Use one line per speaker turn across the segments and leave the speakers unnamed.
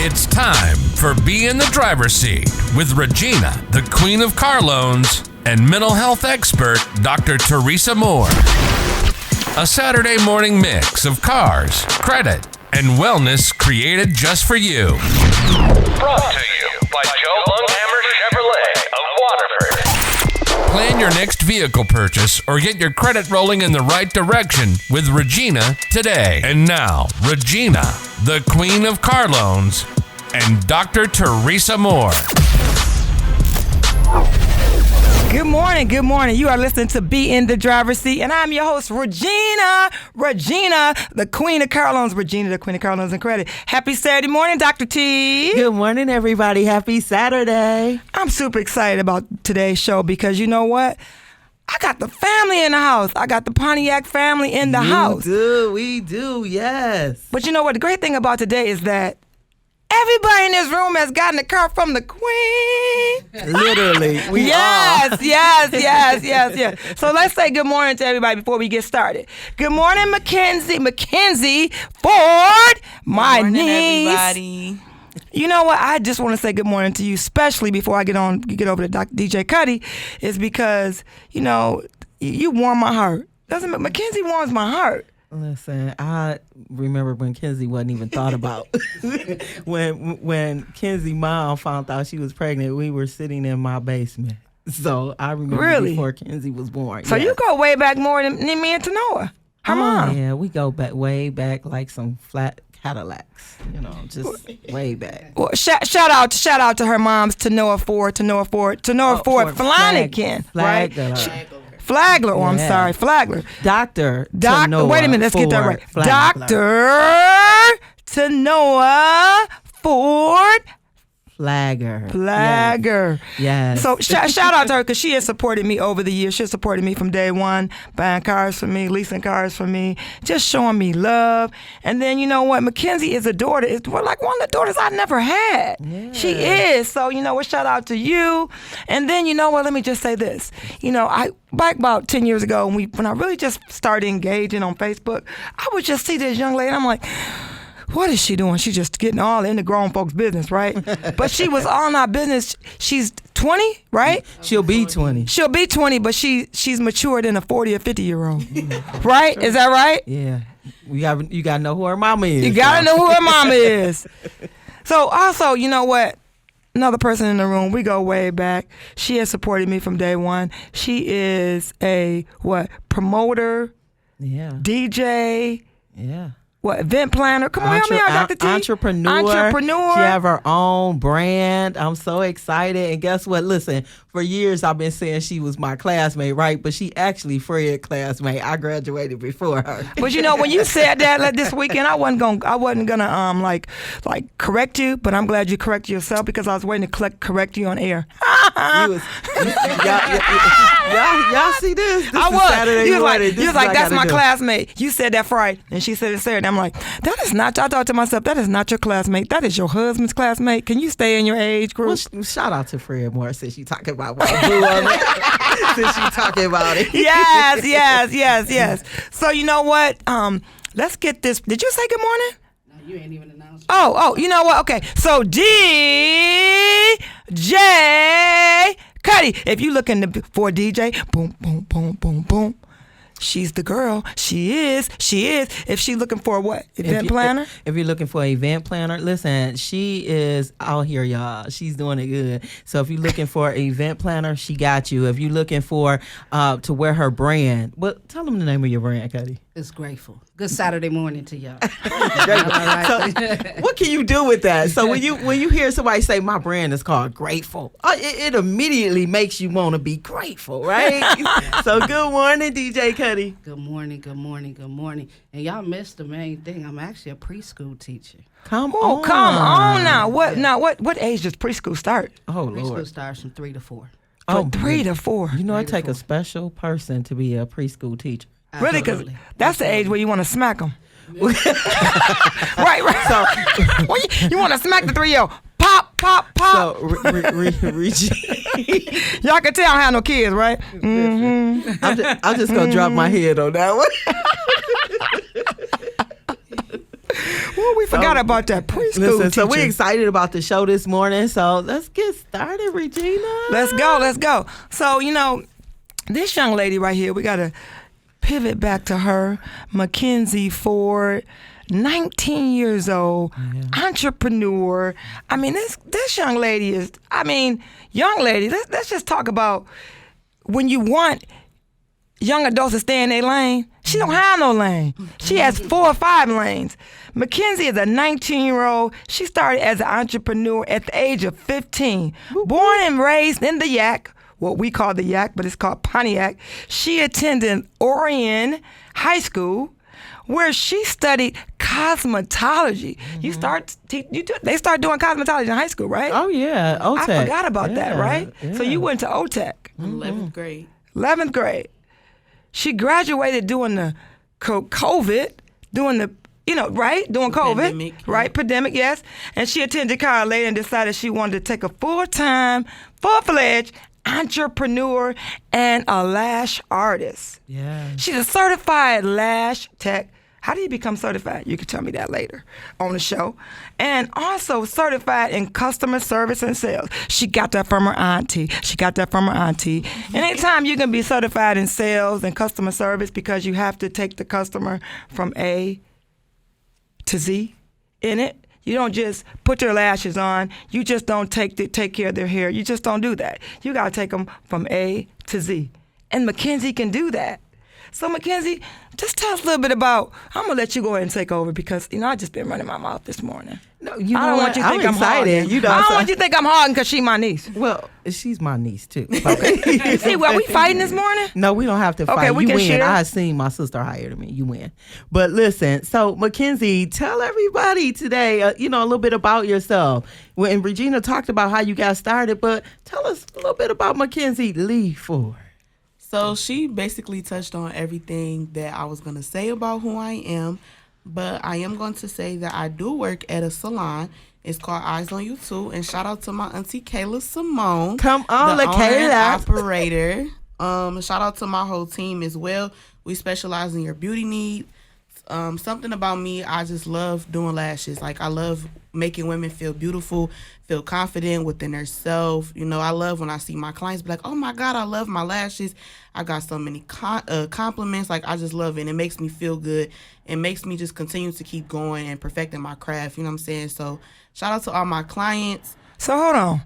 It's time for Be in the Driver's Seat with Regina, the Queen of Car Loans, and mental health expert, Dr. Teresa Moore. A Saturday morning mix of cars, credit, and wellness created just for you. Brought to you by Joe Lunghammer Chevrolet of Waterford. Plan your next vehicle purchase or get your credit rolling in the right direction with Regina today. And now, Regina, the Queen of Car Loans, and Dr. Teresa Moore.
Good morning, good morning. You are listening to Be in the Driver's Seat, and I'm your host, Regina, the Queen of Car Loans, Regina, the Queen of Car Loans and Credit. Happy Saturday morning, Dr. T.
Good morning, everybody. Happy Saturday.
I'm super excited about today's show because you know what? I got the family in the house. I got the Pontiac family in the house.
We do, yes.
But you know what? The great thing about today is that everybody in this room has gotten a car from the Queen.
Literally.
Yes. So let's say good morning to everybody before we get started. Good morning, Makenzie Ford, my
morning,
niece.
everybody.
You know what? I just want to say good morning to you, especially before I get over to DJ Cutty, is because, you know, you warm my heart. Makenzie warms my heart.
Listen, I remember when Kenzie wasn't even thought about. when Kenzie mom found out she was pregnant, we were sitting in my basement. So I remember before Kenzie was born.
So you go way back more than me and Tanoa. Her mom.
Yeah, we go back way back like some flat Cadillacs, you know, just way back.
Well, shout out to her moms, Tanoa Ford, Flanagan, right? Flagler. I'm sorry, Flagler.
Doctor.
Wait a minute, let's get that right. Dr. Tanoa Ford Flagger.
Yes.
So shout out to her because she has supported me over the years. She has supported me from day one, buying cars for me, leasing cars for me, just showing me love. And then you know what? Makenzie is a daughter. It's like one of the daughters I never had. Yeah. She is. So you know what? Shout out to you. And then you know what? Let me just say this. You know, back about 10 years ago when I really just started engaging on Facebook, I would just see this young lady and I'm like, what is she doing? She's just getting all into grown folks' business, right? But she was all in our business. She's 20, right?
She'll be 20.
She'll be 20, but she's matured than a 40 or 50-year-old. Right? Is that right?
Yeah. You got to know who her mama is.
You got to know who her mama is. So also, you know what? Another person in the room, we go way back. She has supported me from day one. She is a, promoter, DJ, event planner. Come on, help me out, Dr. T.
Entrepreneur. She have her own brand. I'm so excited. And guess what? Listen, for years I've been saying she was my classmate, right? But she actually Fred's classmate. I graduated before her.
But you know, when you said that this weekend, I wasn't gonna like correct you, but I'm glad you corrected yourself because I was waiting to correct you on air.
Y'all see this? This
I
is
was.
Saturday morning.
You was like, that's my classmate. You said that Friday, and she said it Saturday. I'm like, that is not. I thought to myself, that is not your classmate. That is your husband's classmate. Can you stay in your age group?
Well, shout out to Fred Moore since she talking about what I do on it. Since she talking about it.
Yes. So you know what? Let's get this. Did you say good morning?
No, you ain't even announced.
Oh, you know what? Okay. So DJ Cutty. If you looking for a DJ, boom, boom, boom, boom, boom. She's the girl. She is. If she looking for what? Event planner?
If you're looking for an event planner, listen, she is out here, y'all. She's doing it good. So if you're looking for an event planner, she got you. If you're looking for to wear her brand, well, tell them the name of your brand, Cutty.
It's Grateful. Good Saturday morning to y'all.
Right. So, what can you do with that? So when you hear somebody say my brand is called Grateful, it immediately makes you want to be grateful, right? So good morning, DJ Cutty.
Good morning. And y'all missed the main thing. I'm actually a preschool teacher.
Come on now. What age does preschool start?
Oh,
Preschool
Lord.
starts from 3 to 4.
From 3 to 4.
You know, it take a special person to be a preschool teacher.
Really, because that's the age where you want to smack them. Right. So you want to smack the 3-year-old. Pop.
So,
y'all can tell I don't have no kids, right? Mm-hmm.
I'm just going to drop my head on that one.
Ooh, we forgot about that preschool
Listen,
teacher.
so we're excited about the show this morning. So let's get started, Regina.
Let's go. So, this young lady right here, we got to pivot back to her, Makenzie Ford, 19 years old, entrepreneur. I mean, this young lady is, let's just talk about when you want young adults to stay in their lane. She don't have no lane. She has 4 or 5 lanes. Makenzie is a 19-year-old. She started as an entrepreneur at the age of 15. Born and raised in the Yak, what we call the Yak, but it's called Pontiac. She attended Orion High School, where she studied cosmetology. They start doing cosmetology in high school, right?
Oh, yeah, OTEC.
I forgot about that, right?
Yeah.
So you went to OTEC.
11th grade.
11th grade. She graduated during the COVID, doing COVID,
pandemic,
right? Pandemic, yes. And she attended college later and decided she wanted to take a full-time, full-fledged entrepreneur and a lash artist.
Yeah.
She's a certified lash tech. How do you become certified? You can tell me that later on the show. And also certified in customer service and sales. She got that from her auntie. Anytime you can be certified in sales and customer service, because you have to take the customer from A to Z in it. You don't just put their lashes on. You just don't take care of their hair. You just don't do that. You got to take them from A to Z. And Makenzie can do that. So Makenzie, just tell us a little bit about, I'm going to let you go ahead and take over because, I just been running my mouth this morning.
No,
I don't want you to think I'm
excited.
hogging. I don't want you to think I'm hogging because she's my niece.
Well, she's my niece, too. Okay.
You see, we fighting this morning?
No, we don't have to fight.
Okay, we
you
can
win.
share.
I seen my sister higher than me. You win. But listen, so Makenzie, tell everybody today, a little bit about yourself. When Regina talked about how you got started, but tell us a little bit about Makenzie Leigh Ford.
So she basically touched on everything that I was going to say about who I am, but I am going to say that I do work at a salon. It's called Eyez on You II, and shout out to my auntie Kayla Simone.
Come on,
the owner
Kayla.
and operator. Shout out to my whole team as well. We specialize in your beauty needs. Something about me, I just love doing lashes. Like, I love making women feel beautiful, feel confident within themselves. I love when I see my clients be like, oh my God, I love my lashes. I got so many compliments. Like, I just love it. And it makes me feel good. It makes me just continue to keep going and perfecting my craft. You know what I'm saying? So shout out to all my clients.
So hold on.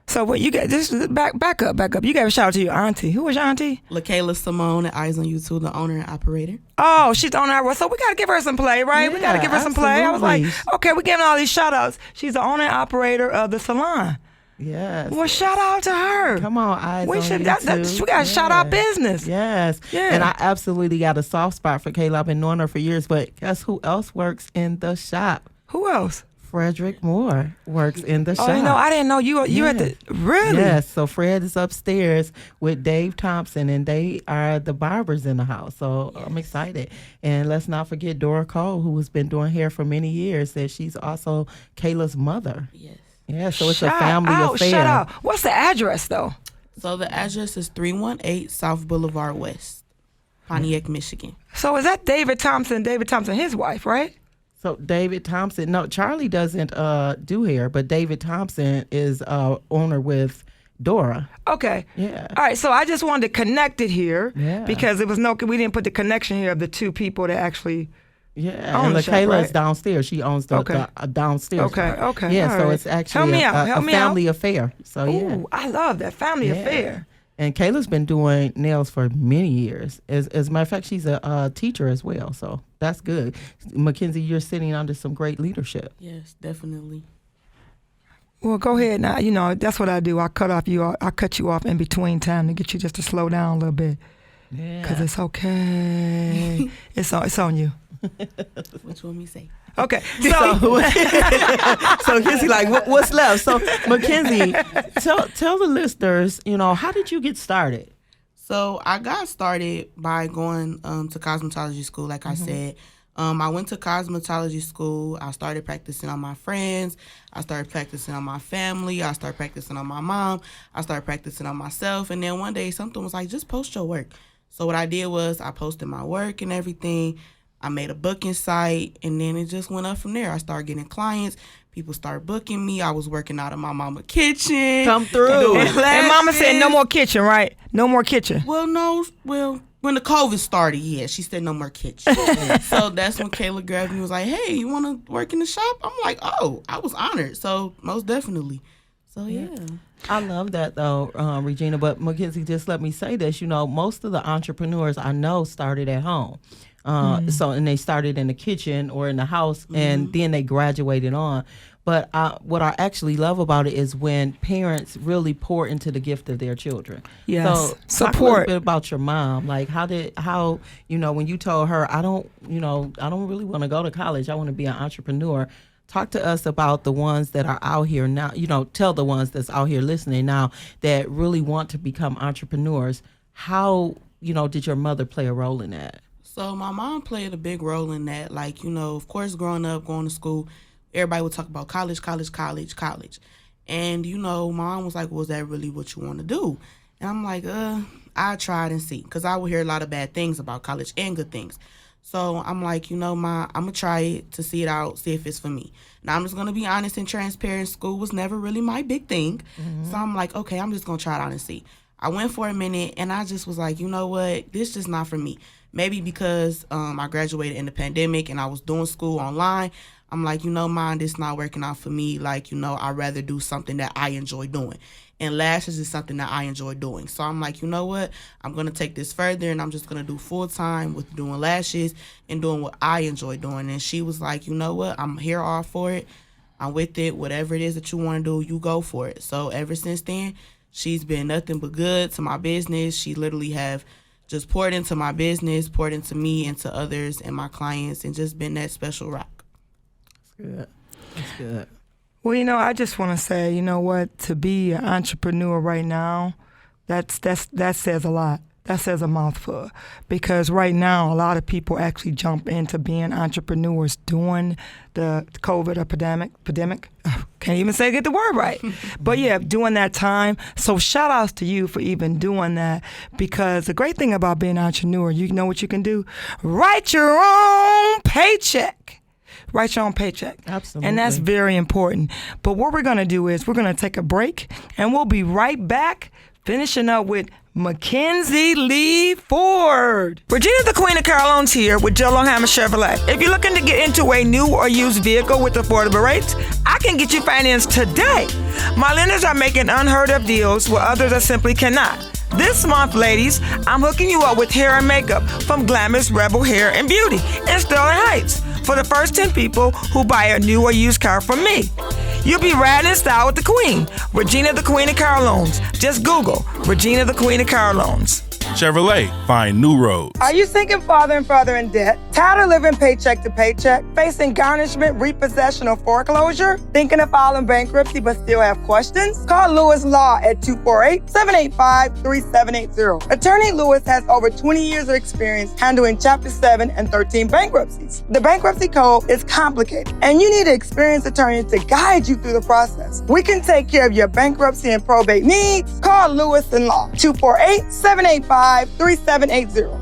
So what you got? This back up. You gave a shout out to your auntie. Who was your auntie?
LaKayla Simone at Eyez on You II, the owner and operator.
Oh, she's the owner. So we got to give her some play, right? We got to give her some play. I was like, okay, we're giving all these shout outs. She's the owner and operator of the salon.
Yes.
Well, shout out to her.
Come on, Eyez
We
on
should.
You
We got to shout out business.
Yes.
Yeah.
And I absolutely got a soft spot for Kayla. I've been knowing her for years, but guess who else works in the shop?
Who else?
Frederick Moore works in the shop.
Oh, I didn't know you at the, really?
Yes, so Fred is upstairs with Dave Thompson, and they are the barbers in the house. So I'm excited. And let's not forget Dora Cole, who has been doing hair for many years, that she's also Kayla's mother.
Yes.
Yeah, so it's a family affair.
Shout out. What's the address, though?
So the address is 318 South Boulevard West, Pontiac, Michigan.
So is that David Thompson, his wife, right?
So David Thompson, no, Charlie doesn't do hair, but David Thompson is owner with Dora.
Okay.
Yeah.
All right, so I just wanted to connect it here because we didn't put the connection here of the two people that actually
own the shop, Kayla is downstairs. She owns the downstairs.
Okay.
Yeah,
all
so
right.
it's actually a family affair. So
Ooh, I love that family affair.
And Kayla's been doing nails for many years. As a matter of fact, she's a teacher as well. So that's good. Makenzie, you're sitting under some great leadership.
Yes, definitely.
Well, go ahead now. That's what I do. I cut you off in between time to get you just to slow down a little bit.
Yeah.
Because it's okay. it's on you.
What you want me to say?
Okay.
So Kenzie, like, what's left? So Makenzie, tell the listeners, how did you get started?
So I got started by going to cosmetology school, like I said. I went to cosmetology school. I started practicing on my friends. I started practicing on my family. I started practicing on my mom. I started practicing on myself. And then one day something was like, just post your work. So what I did was I posted my work and everything. I made a booking site, and then it just went up from there. I started getting clients. People started booking me. I was working out of my mama kitchen.
Come through.
And mama said no more kitchen, right? No more kitchen.
Well, no. Well, when the COVID started, yeah, she said no more kitchen. So that's when Kayla grabbed me and was like, hey, you want to work in the shop? I'm like, oh, I was honored. So most definitely. So, yeah.
I love that, though, Regina. But, Makenzie, just let me say this. You know, most of the entrepreneurs I know started at home. And they started in the kitchen or in the house, and then they graduated on. But what I actually love about it is when parents really pour into the gift of their children.
Yes.
So talk a little bit about your mom. Like how when you told her, I don't really want to go to college. I want to be an entrepreneur. Talk to us about the ones that are out here now. Tell the ones that's out here listening now that really want to become entrepreneurs. How, did your mother play a role in that?
So my mom played a big role in that. Like, of course, growing up, going to school, everybody would talk about college. And, mom was like, well, is that really what you want to do? And I'm like, I tried and see. Because I would hear a lot of bad things about college and good things. So I'm like, Ma, I'm going to try it to see it out, see if it's for me. Now, I'm just going to be honest and transparent. School was never really my big thing. Mm-hmm. So I'm like, okay, I'm just going to try it out and see. I went for a minute, and I just was like, you know what? This just not for me. Maybe because I graduated in the pandemic and I was doing school online. I'm like, Ma, this not working out for me. Like, I'd rather do something that I enjoy doing. And lashes is something that I enjoy doing. So I'm like, you know what? I'm going to take this further, and I'm just going to do full-time with doing lashes and doing what I enjoy doing. And she was like, you know what? I'm here all for it. I'm with it. Whatever it is that you want to do, you go for it. So ever since then, she's been nothing but good to my business. She literally have just poured into my business, poured into me, into others and my clients, and just been that special rock.
That's good.
Well, I just want to say, to be an entrepreneur right now, that says a lot. That says a mouthful. Because right now, a lot of people actually jump into being entrepreneurs during the COVID epidemic. Can't even get the word right. But yeah, during that time. So shout outs to you for even doing that. Because the great thing about being an entrepreneur, you know what you can do? Write your own paycheck. Write your own paycheck.
Absolutely.
And that's very important. But what we're going to do is we're going to take a break, and we'll be right back finishing up with Makenzie Leigh Ford. Regina, the Queen of Caroline's here with Jello Hammer Chevrolet. If you're looking to get into a new or used vehicle with affordable rates, I can get you financed today. My lenders are making unheard of deals where others are simply cannot. This month, ladies, I'm hooking you up with hair and makeup from Glamorous Rebel Hair and Beauty in Sterling Heights for the first 10 people who buy a new or used car from me. You'll be riding in style with the Queen, Regina the Queen of Car Loans. Just Google Regina the Queen of Car Loans.
Chevrolet, find new roads.
Are you sinking farther and further in debt? Tired of living paycheck to paycheck? Facing garnishment, repossession, or foreclosure? Thinking of filing bankruptcy but still have questions? Call Lewis Law at 248-785-3780. Attorney Lewis has over 20 years of experience handling Chapter 7 and 13 bankruptcies. The bankruptcy code is complicated, and you need an experienced attorney to guide you through the process. We can take care of your bankruptcy and probate needs. Call Lewis and Law, 248-785-3780.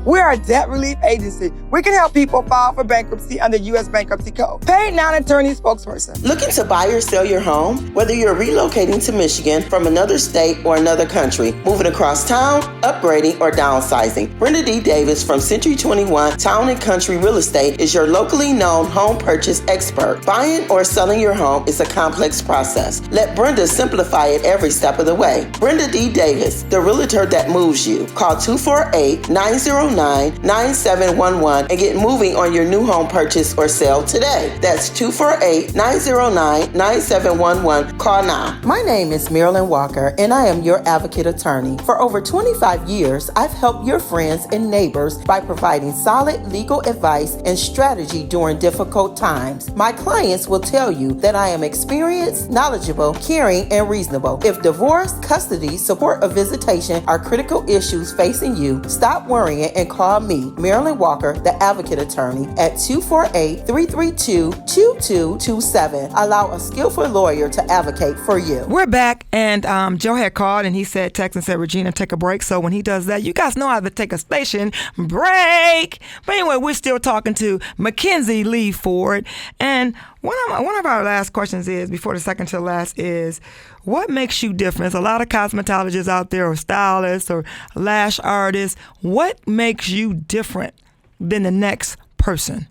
We're a debt relief agency. We can help people file for bankruptcy under U.S. Bankruptcy Code. Paid non-attorney spokesperson.
Looking to buy or sell your home? Whether you're relocating to Michigan from another state or another country, moving across town, upgrading, or downsizing, Brenda D. Davis from Century 21 Town and Country Real Estate is your locally known home purchase expert. Buying or selling your home is a complex process. Let Brenda simplify it every step of the way. Brenda D. Davis, the realtor that moves you. Call 248-909-9711 and get moving on your new home purchase or sale today. That's 248-909-9711. Call now. My name is Marilyn Walker, and I am your advocate attorney. For over 25 years, I've helped your friends and neighbors by providing solid legal advice and strategy during difficult times. My clients will tell you that I am experienced, knowledgeable, caring, and reasonable. If divorce, custody, support, or visitation are critical issues facing fixing you, stop worrying and call me, Marilyn Walker, the Advocate Attorney, at 248-332-2227. Allow a skillful lawyer to advocate for you.
We're back, and Joe had called, and he said, text and said, Regina, take a break. So when he does that, you guys know how to take a station break. But anyway, we're still talking to Makenzie Leigh Ford, and one of our last questions is, before the second to last, is what makes you different? There's a lot of cosmetologists out there, or stylists, or lash artists. What makes you different than the next person?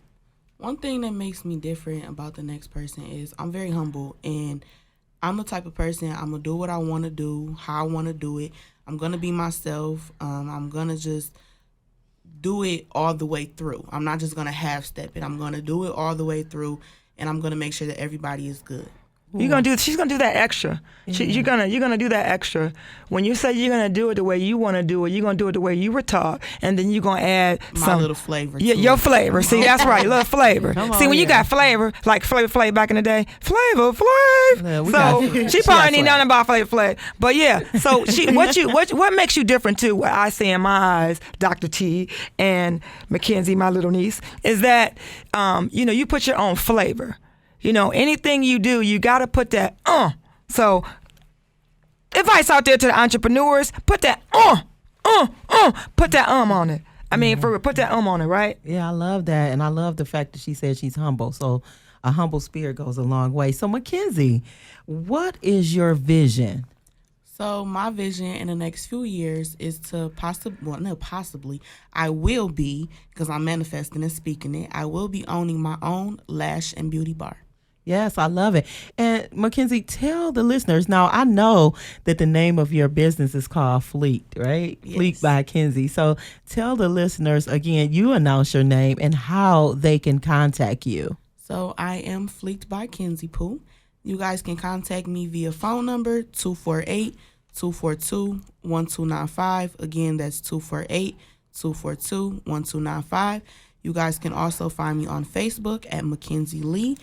One thing that makes me different about the next person is I'm very humble, and I'm the type of person, I'm going to do what I want to do, how I want to do it. I'm going to be myself. I'm going to just do it all the way through. I'm not just going to half-step it. I'm going to do it all the way through, and I'm going to make sure that everybody is good.
She's gonna do that extra. You're gonna do that extra. When you say you're gonna do it the way you want to do it, you're gonna do it the way you were taught, and then you're gonna add
my little flavor.
Your flavor. See, that's right, little flavor. See, when you got flavor, like Flavor back in the day, flavor.
Yeah,
so she probably need nothing about flavor. But yeah, so what makes you different too? What I see in my eyes, Dr. T and Makenzie, my little niece, is that you put your own flavor. Anything you do, you got to put that, So, advice out there to the entrepreneurs, put that, put that, on it. I mean, put that, on it, right?
Yeah, I love that. And I love the fact that she said she's humble. So, a humble spirit goes a long way. So, Makenzie, what is your vision?
So my vision in the next few years is to I will be, because I'm manifesting and speaking it, I will be owning my own lash and beauty bar.
Yes, I love it. And Makenzie, tell the listeners, now I know that the name of your business is called Fleeked, right?
Yes.
Fleeked by Kenzie. So tell the listeners, again, you announce your name and how they can contact you.
So I am Fleeked by Kenzie, Pooh. You guys can contact me via phone number 248-242-1295. Again, that's 248-242-1295. You guys can also find me on Facebook at Makenzie Leigh.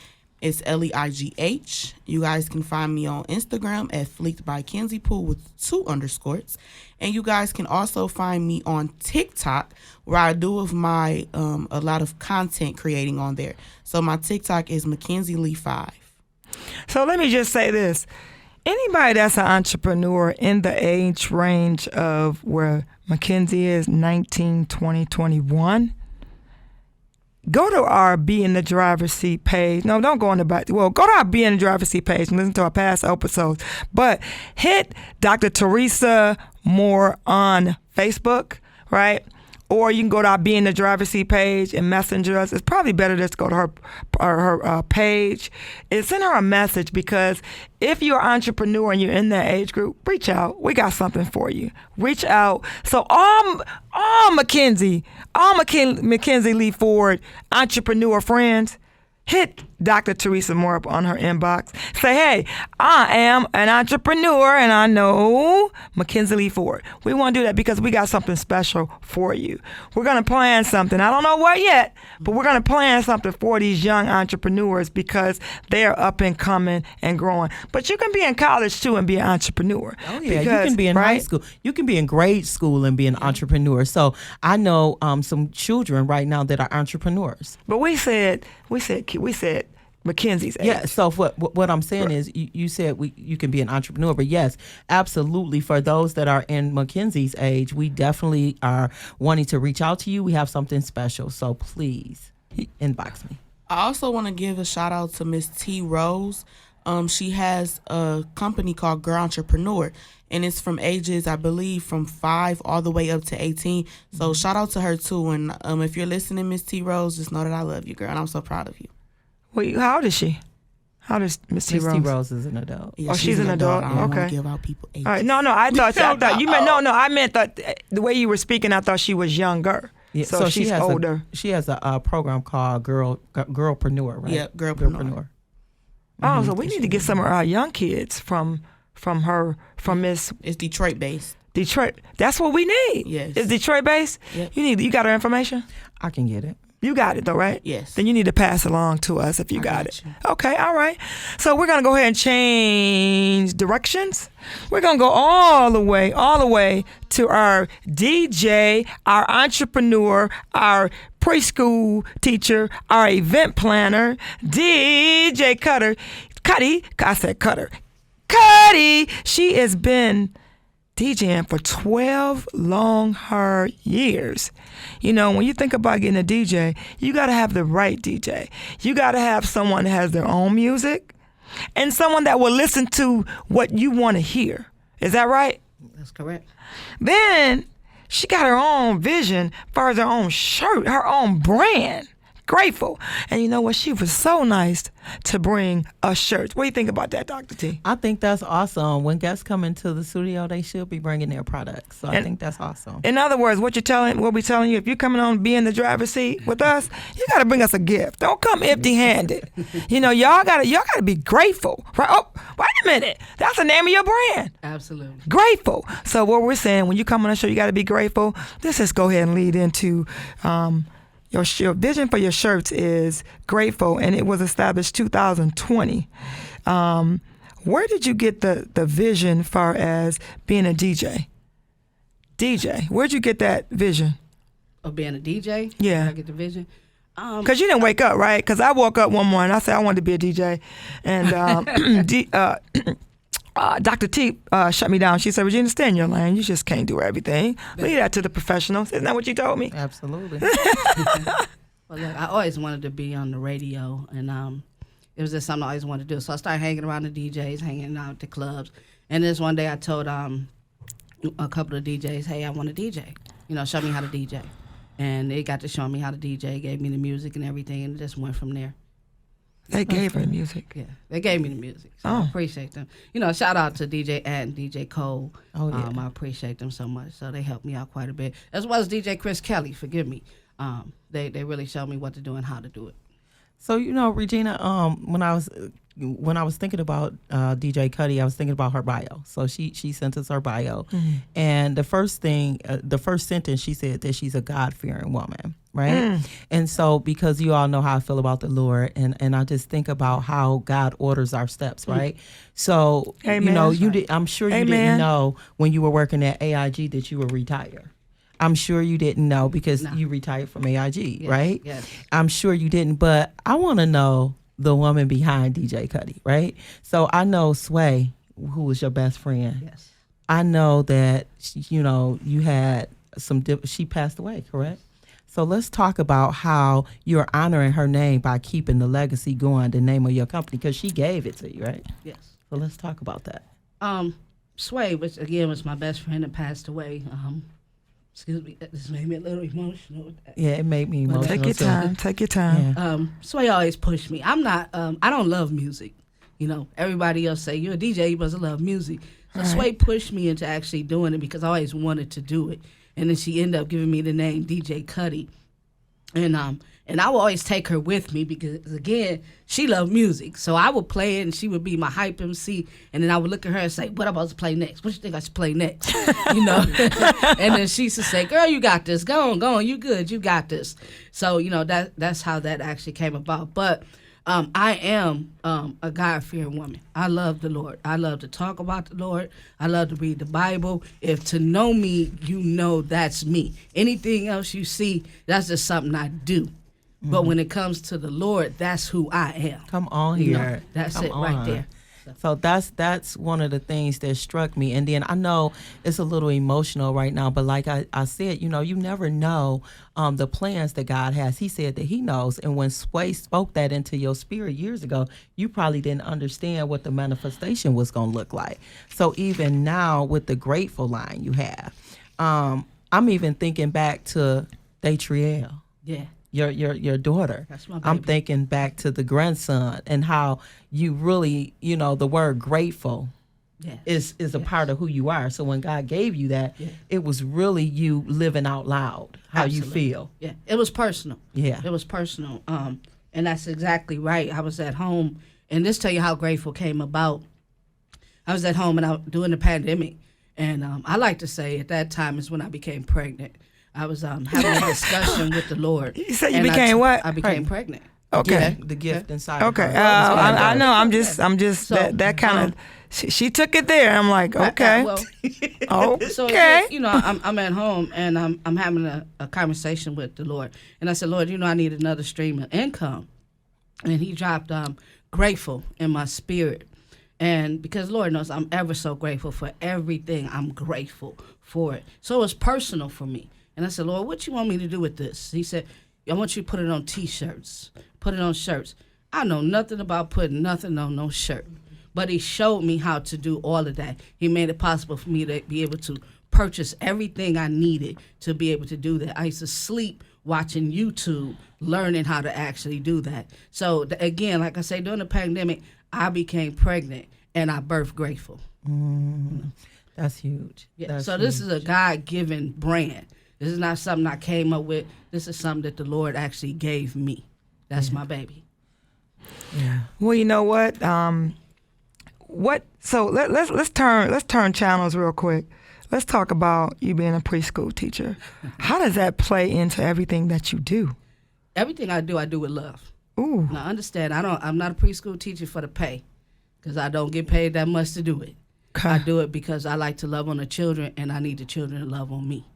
It's Leigh. You guys can find me on Instagram at Fleeked by Kenzie Pooh with 2 underscores. And you guys can also find me on TikTok, where I do of my a lot of content creating on there. So my TikTok is Makenzie Leigh 5.
So let me just say this. Anybody that's an entrepreneur in the age range of where Makenzie is, 19, 20, 21, go to our Be in the Driver's Seat page. No, don't go on the back. Well, go to our Be in the Driver's Seat page and listen to our past episodes. But hit Dr. Teresa Moore on Facebook, right? Or you can go to our Be in the Driver's Seat page and messenger us. It's probably better just to go to her page. And send her a message, because if you're an entrepreneur and you're in that age group, reach out. We got something for you. Reach out. So all Makenzie Leigh Ford entrepreneur friends, hit Dr. Teresa Moore up on her inbox. Say, hey, I am an entrepreneur and I know Makenzie Leigh Ford. We want to do that because we got something special for you. We're going to plan something. I don't know what yet, but we're going to plan something for these young entrepreneurs because they are up and coming and growing. But you can be in college too and be an entrepreneur.
Oh, yeah. You can be in high school. You can be in grade school and be an entrepreneur. So I know some children right now that are entrepreneurs.
But we said Mackenzie's age.
Yeah, so what I'm saying is you said you can be an entrepreneur, but yes, absolutely, for those that are in Mackenzie's age, we definitely are wanting to reach out to you. We have something special, so please inbox me.
I also want to give a shout out to Miss T. Rose. She has a company called Girl Entrepreneur, and it's from ages, I believe, from 5 all the way up to 18. So shout out to her too. And if you're listening, Miss T. Rose, just know that I love you, girl, and I'm so proud of you.
Wait, how old is she? How does Miss T. Rose?
Miss T. Rose is an adult.
Yeah,
she's an adult.
I don't want
Okay.
to give out people ages.
All right. No, I thought you meant I meant that the way you were speaking, I thought she was younger.
Yeah,
so she's older.
She has a program called Girlpreneur, right?
Yeah, Girlpreneur.
Oh, so we need to get some of our young kids from Miss.
It's Detroit based.
Detroit. That's what we need.
Yes.
It's Detroit based.
Yep.
You got her information?
I can get it.
You got it though, right?
Yes.
Then you need to pass it along to us if you got it.
you.
Okay, all right. So we're gonna go ahead and change directions. We're gonna go all the way to our DJ, our entrepreneur, our preschool teacher, our event planner, DJ Cutty. I said Cutter. Cutty. She has been DJing for 12 long, hard years. You know, when you think about getting a DJ, you got to have the right DJ. You got to have someone that has their own music and someone that will listen to what you want to hear. Is that right?
That's correct.
Then she got her own vision as far as her own shirt, her own brand. Grateful. And you know what? She was so nice to bring us shirts. What do you think about that, Dr. T?
I think that's awesome. When guests come into the studio, they should be bringing their products. So I think that's awesome.
In other words, what we're telling you, if you're coming on be in the driver's seat with us, you got to bring us a gift. Don't come empty-handed. You know, y'all got to be grateful. Right? Oh, wait a minute. That's the name of your brand.
Absolutely.
Grateful. So what we're saying, when you come on the show, you got to be grateful. Let's just go ahead and lead into your vision for your shirts is grateful, and it was established 2020. Where did you get the vision far as being a DJ? Where'd you get that vision?
Of being a DJ?
Yeah.
I get the vision.
Because you didn't wake up, right? Because I woke up one morning, I said I wanted to be a DJ. And Dr. T shut me down. She said, Regina, stay in your lane. You just can't do everything. Leave that to the professionals. Isn't that what you told me?
Absolutely.
Well, look, I always wanted to be on the radio, and it was just something I always wanted to do. So I started hanging around the DJs, hanging out at the clubs. And this one day I told a couple of DJs, hey, I want to DJ. You know, show me how to DJ. And they got to show me how to DJ, gave me the music and everything, and it just went from there.
They gave her the music.
Yeah, they gave me the music. So I appreciate them. You know, shout out to DJ and DJ Cole.
Oh, yeah.
I appreciate them so much. So they helped me out quite a bit. As well as DJ Chris Kelly, forgive me. They really showed me what to do and how to do it.
So, you know, Regina, when I was thinking about DJ Cutty, I was thinking about her bio. So she sent us her bio. Mm-hmm. And the first sentence she said that she's a God-fearing woman, right? And so because you all know how I feel about the Lord, and I just think about how God orders our steps, right? So,
Amen.
you know, I'm sure you
Amen.
didn't know when you were working at AIG that you would retire. I'm sure you didn't know because you retired from AIG,
Yes,
right?
yes.
I'm sure you didn't, but I want to know the woman behind DJ Cutty, right? So I know SWUY, who was your best friend.
Yes.
I know that, you know, you had she passed away, correct? So let's talk about how you're honoring her name by keeping the legacy going, the name of your company, because she gave it to you, right?
Yes.
So let's talk about that.
SWUY, which again was my best friend that passed away. Excuse me, this made me a little emotional with that.
Yeah, it made me emotional.
Take your
too.
time. Take your time.
Yeah.
SWUY always pushed me. I'm not, I don't love music. You know, everybody else say, you're a DJ, you must love music. So SWUY pushed me into actually doing it because I always wanted to do it. And then she ended up giving me the name DJ Cutty. And I would always take her with me because, again, she loved music. So I would play it, and she would be my hype MC. And then I would look at her and say, what am I supposed to play next? What you think I should play next? You know? And then she used to say, girl, you got this. Go on. You good. You got this. So, you know, that's how that actually came about. But I am a God-fearing woman. I love the Lord. I love to talk about the Lord. I love to read the Bible. If to know me, you know that's me. Anything else you see, that's just something I do. Mm-hmm. But when it comes to the Lord, that's who I am.
Come on here.
You know, that's
Come
it
on.
right there.
So that's one of the things that struck me. And then I know it's a little emotional right now, but like I said, you know, you never know the plans that God has. He said that he knows. And when SWUY spoke that into your spirit years ago, you probably didn't understand what the manifestation was going to look like. So even now with the grateful line you have, I'm even thinking back to Datrielle.
Yeah.
Your daughter.
That's my baby.
I'm thinking back to the grandson and how you really, you know, the word grateful is a part of who you are. So when God gave you that, it was really you living out loud how
Absolutely.
you feel.
Yeah, it was personal.
Yeah.
It was personal. And that's exactly right. I was at home, and this tell you how grateful came about. I was at home and during the pandemic, and I like to say at that time is when I became pregnant. I was having a discussion with the Lord.
You said you became what?
I became pregnant.
Okay.
The gift inside.
Okay.
Of her.
I know. I'm just
So,
that kind of. She took it there. I'm like, okay. Okay.
So I'm at home and I'm having a conversation with the Lord, and I said, Lord, I need another stream of income, and He dropped grateful in my spirit, and because Lord knows I'm ever so grateful for everything. I'm grateful for it. So it was personal for me, and I said, Lord, what you want me to do with this? He said, I want you to put it on T-shirts, put it on shirts. I know nothing about putting nothing on no shirt. But He showed me how to do all of that. He made it possible for me to be able to purchase everything I needed to be able to do that. I used to sleep watching YouTube, learning how to actually do that. So again, like I say, during the pandemic, I became pregnant and I birthed grateful.
That's huge.
Yeah.
That's
So this
huge.
is a God-given brand. This is not something I came up with. This is something that the Lord actually gave me. That's my baby.
Yeah.
Well, you know what? So let's turn channels real quick. Let's talk about you being a preschool teacher. How does that play into everything that you do?
Everything I do with love.
Ooh.
Now understand, I'm not a preschool teacher for the pay, because I don't get paid that much to do it.
Okay.
I do it because I like to love on the children, and I need the children to love on me.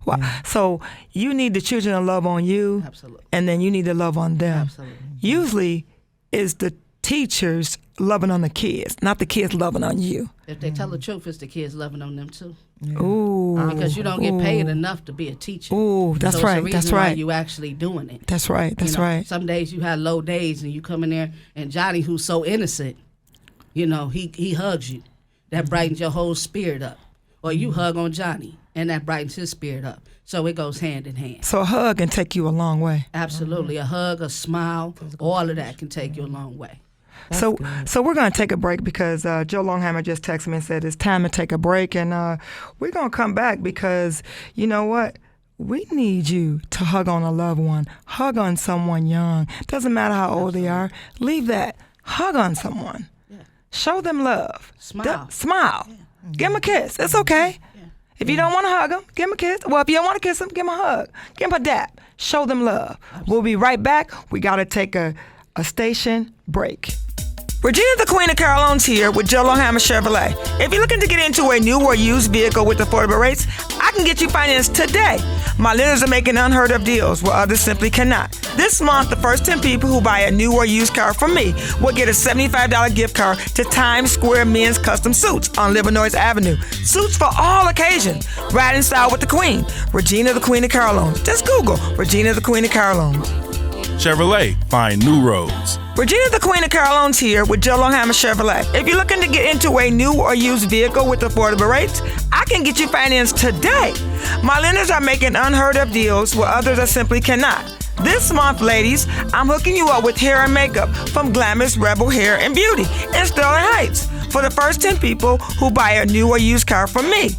Wow. So you need the children to love on you,
Absolutely.
and then you need to love on them.
Absolutely.
Usually, it's the teachers loving on the kids, not the kids loving on you.
If they tell the truth, it's the kids loving on them too.
Ooh.
Because you don't get paid enough to be a teacher.
Ooh, that's
so
right.
It's the reason
That's
why
right.
you actually doing it.
That's right. That's right.
Some days you have low days, and you come in there, and Johnny, who's so innocent, he hugs you. That brightens your whole spirit up. Or you hug on Johnny, and that brightens his spirit up. So it goes hand in hand.
So a hug can take you a long way.
Absolutely. A hug, a smile, all of that can take you a long way.
So we're going to take a break because Joe Longhammer just texted me and said it's time to take a break. And we're going to come back because, you know what? We need you to hug on a loved one. Hug on someone young. Doesn't matter how old they are. Leave that. Hug on someone.
Yeah.
Show them love.
Smile.
Smile. Yeah. Give them a kiss. It's okay. If you don't want to hug them, give them a kiss. Well, if you don't want to kiss them, give them a hug. Give them a dap. Show them love. Absolutely. We'll be right back. We got to take a station break. Regina the Queen of Caroline's here with Joe Longhammer Chevrolet. If you're looking to get into a new or used vehicle with affordable rates, I can get you financed today. My lenders are making unheard of deals where others simply cannot. This month, the first 10 people who buy a new or used car from me will get a $75 gift card to Times Square Men's Custom Suits on Livernois Avenue. Suits for all occasions. Ride in style with the Queen. Regina the Queen of Caroline. Just Google Regina the Queen of Caroline.
Chevrolet, find new roads.
Regina the Queen of Caroline's here with Joe Longhammer Chevrolet. If you're looking to get into a new or used vehicle with affordable rates, I can get you financed today. My lenders are making unheard of deals where others are simply cannot. This month, ladies, I'm hooking you up with hair and makeup from Glamorous Rebel Hair and Beauty in Sterling Heights for the first 10 people who buy a new or used car from me.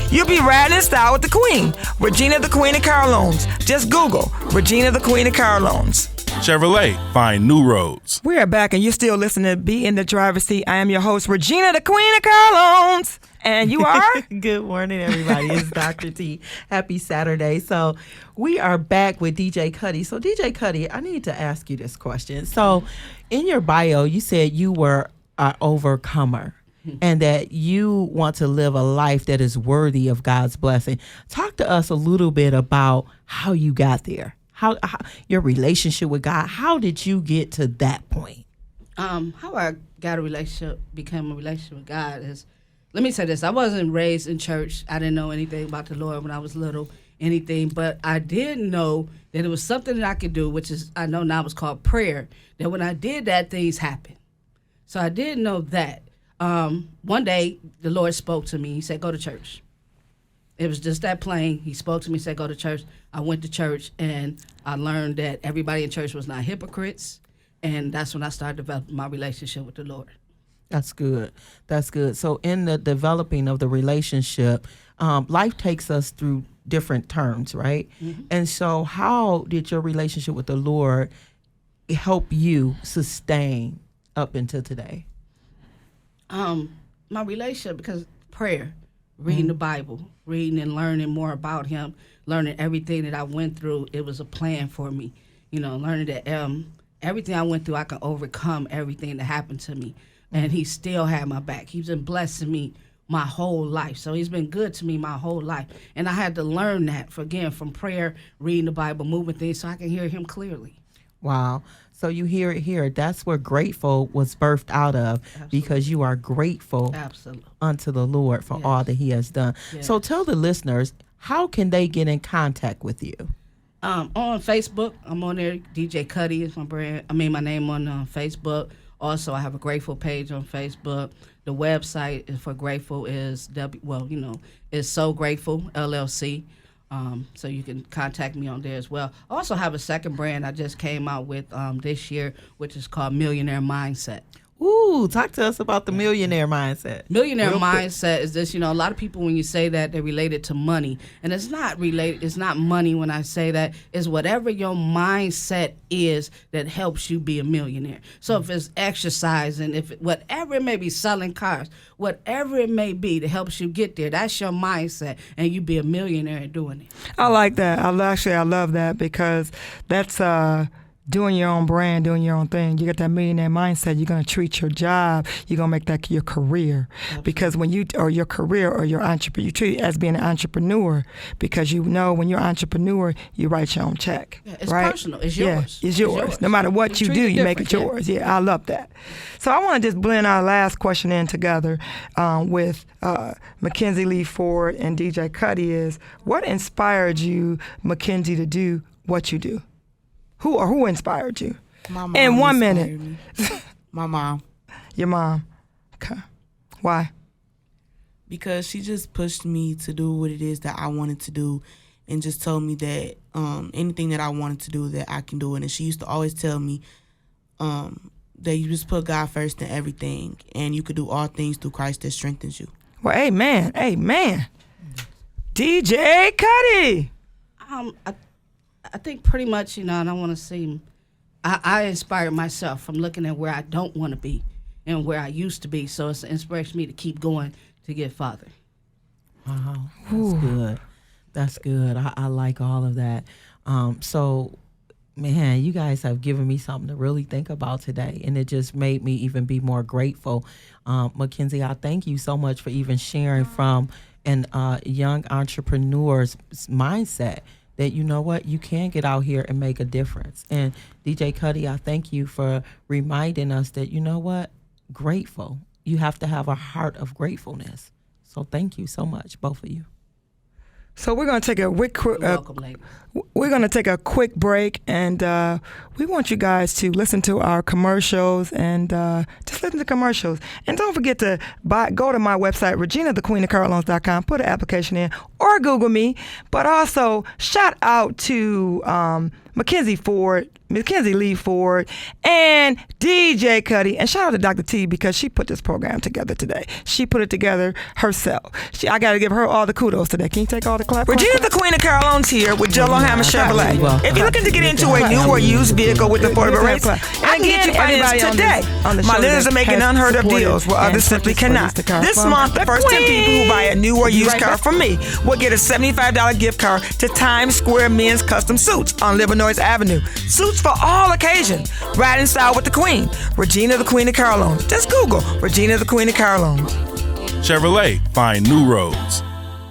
You'll be riding in style with the Queen, Regina the Queen of Caroline's. Just Google Regina the Queen of Caroline's.
Chevrolet, find new roads.
We are back, and you're still listening to Be in the Driver's Seat. I am your host, Regina the Queen of Caroline's. And you are?
Good morning, everybody. It's Dr. T. Happy Saturday. So we are back with DJ Cutty. So DJ Cutty, I need to ask you this question. So in your bio, you said you were an overcomer and that you want to live a life that is worthy of God's blessing. Talk to us a little bit about how you got there. How your relationship with God. How did you get to that point?
How I got became a relationship with God is, let me say this. I wasn't raised in church. I didn't know anything about the Lord when I was little, but I did know that it was something that I could do, which is, I know now it's called prayer, that when I did that, things happened. So I did know that. One day, the Lord spoke to me. He said, go to church. It was just that plain. He spoke to me, said, go to church. I went to church, and I learned that everybody in church was not hypocrites, and that's when I started developing my relationship with the Lord.
That's good. That's good. So in the developing of the relationship, life takes us through different turns, right? Mm-hmm. And so how did your relationship with the Lord help you sustain up until today?
My relationship, because prayer. reading the Bible, reading and learning more about him, learning everything that I went through. It was a plan for me, learning that everything I went through, I could overcome everything that happened to me. And he still had my back. He's been blessing me my whole life. So he's been good to me my whole life. And I had to learn that, from prayer, reading the Bible, moving things, so I can hear him clearly.
Wow. So you hear it here. That's where grateful was birthed out of. Absolutely. Because you are grateful unto the Lord for all that he has done. Yes. So tell the listeners, how can they get in contact with you?
On Facebook, I'm on there. DJ Cutty is my my name on Facebook. Also, I have a Grateful page on Facebook. The website for Grateful is is So Grateful LLC. So you can contact me on there as well. I also have a second brand I just came out with this year, which is called Millionaire Mindset.
Ooh, talk to us about the millionaire mindset.
Millionaire mindset is this, a lot of people when you say that, they relate it to money. And it's not related, it's not money when I say that. It's whatever your mindset is that helps you be a millionaire. So if it's exercising, whatever it may be, selling cars, whatever it may be that helps you get there, that's your mindset, and you be a millionaire doing it.
I like that. I love that, because that's doing your own brand, doing your own thing. You got that millionaire mindset. You're going to treat your job. You're going to make that your career. Absolutely. Because or your career or your entrepreneur, you treat it as being an entrepreneur, because when you're an entrepreneur, you write your own check.
Yeah, it's
right?
personal. It's yours.
Yeah, it's yours. No matter what you do, you make it yours. Yeah, I love that. So I want to just blend our last question in together with Makenzie Leigh Ford and DJ Cutty is, what inspired you, Makenzie, to do what you do? Who inspired you?
My mom.
In 1 minute.
My mom.
Your mom. Okay. Why?
Because she just pushed me to do what it is that I wanted to do, and just told me that anything that I wanted to do, that I can do it. And she used to always tell me that you just put God first in everything, and you could do all things through Christ that strengthens you.
Well, amen. Amen. DJ Cutty.
I think pretty much, I don't want to seem, I inspired myself from looking at where I don't want to be and where I used to be. So it's an inspiration for me to keep going to get farther.
Wow, that's good. That's good. I like all of that. So, man, you guys have given me something to really think about today, and it just made me even be more grateful. Makenzie, I thank you so much for even sharing from a young entrepreneur's mindset, that you can get out here and make a difference. And DJ Cutty, I thank you for reminding us that, grateful. You have to have a heart of gratefulness. So thank you so much, both of you.
So we're going to take we're going to take a quick break, and we want you guys to listen to our commercials, and just listen to commercials. And don't forget to go to my website, ReginaTheQueenOfCarLoans.com, put an application in, or Google me. But also shout out to Makenzie Leigh Ford, and DJ Cutty, and shout out to Dr. T, because she put this program together today. She put it together herself. I got to give her all the kudos today. Can you take all the clap? Regina, the Queen of Car Loans, here with Jello Hammer Chevrolet. If you're looking to get into a new or used vehicle with affordable rates, I can get you financed today. My lenders are making unheard of deals where others simply cannot. This month, the first 10 people who buy a new or used car from me will get a $75 gift card to Times Square Men's Custom Suits on Livernois Avenue. Suits for all occasions. Ride in style with the Queen. Regina, the Queen of Car Loans. Just Google Regina, the Queen of Car Loans.
Chevrolet, find new roads.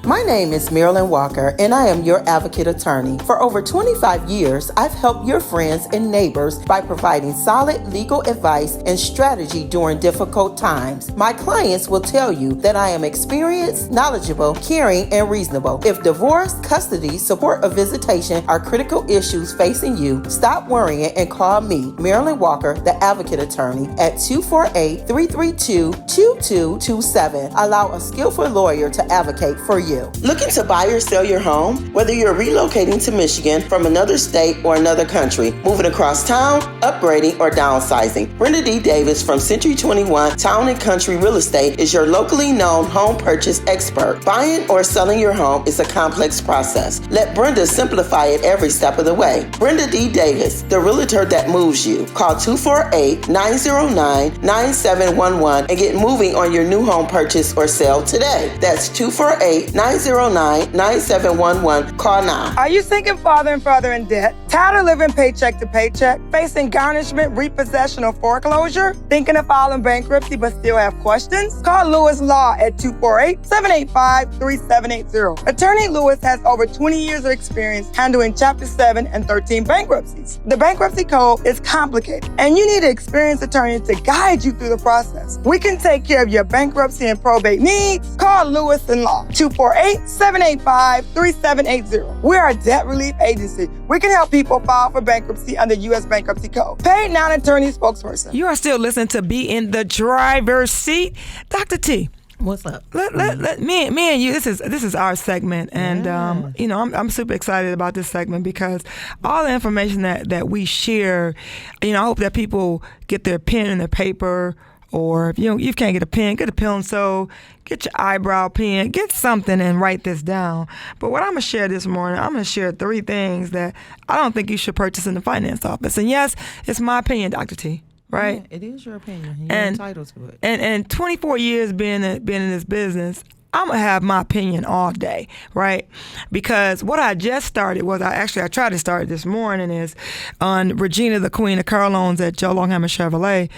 My name is Marilyn Walker, and I am your advocate attorney. For over 25 years, I've helped your friends and neighbors by providing solid legal advice and strategy during difficult times. My clients will tell you that I am experienced, knowledgeable, caring, and reasonable. If divorce, custody, support, or visitation are critical issues facing you, stop worrying and call me, Marilyn Walker, the advocate attorney, at 248-332-2227. Allow a skillful lawyer to advocate for you. you. Looking to buy or sell your home? Whether you're relocating to Michigan from another state or another country, moving across town, upgrading, or downsizing, Blvd Davis from Century 21 Town and Country Real Estate is your locally known home purchase expert. Buying or selling your home is a complex process. Let Brenda simplify it every step of the way. Brenda D. Davis, the realtor that moves you. Call 248-909-9711 and get moving on your new home purchase or sale today. That's 248-909-9711. Call now.
Are you sinking farther and further in debt? Tired of living paycheck to paycheck? Facing garnishment, repossession, or foreclosure? Thinking of filing bankruptcy but still have questions? Call Lewis Law at 248-785-3780. Attorney Lewis has over 20 years of experience handling Chapter 7 and 13 bankruptcies. The bankruptcy code is complicated, and you need an experienced attorney to guide you through the process. We can take care of your bankruptcy and probate needs. Call Lewis and Law, 248-785-3780. We are a debt relief agency. We can help people file for bankruptcy under U.S. Bankruptcy Code. Paid non-attorney spokesperson. You are still listening to Be in the Driver's Seat. Dr. T.
What's up?
Let me and you. This is our segment, and I'm super excited about this segment because all the information that we share, I hope that people get their pen and their paper, or if you can't get a pen, get a pencil, get your eyebrow pen, get something and write this down. But what I'm gonna share this morning, I'm gonna share 3 things that I don't think you should purchase in the finance office. And yes, it's my opinion, Dr. T. Right?
Yeah, it is your opinion. You're entitled to it.
And 24 years being in this business, I'm going to have my opinion all day, right? Because what I just started was, I tried to start this morning, is on Regina, the Queen of Car Loans at Joe Longhammer Chevrolet,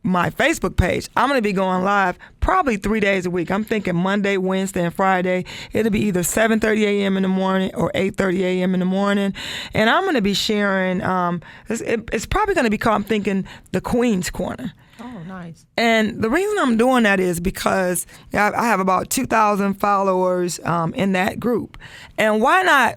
my Facebook page. I'm going to be going live probably 3 days a week. I'm thinking Monday, Wednesday, and Friday. It'll be either 7:30 a.m. in the morning or 8:30 a.m. in the morning. And I'm going to be sharing, it's probably going to be called, I'm thinking, the Queen's Corner.
Oh, nice. And
the reason I'm doing that is because I have about 2,000 followers in that group. And why not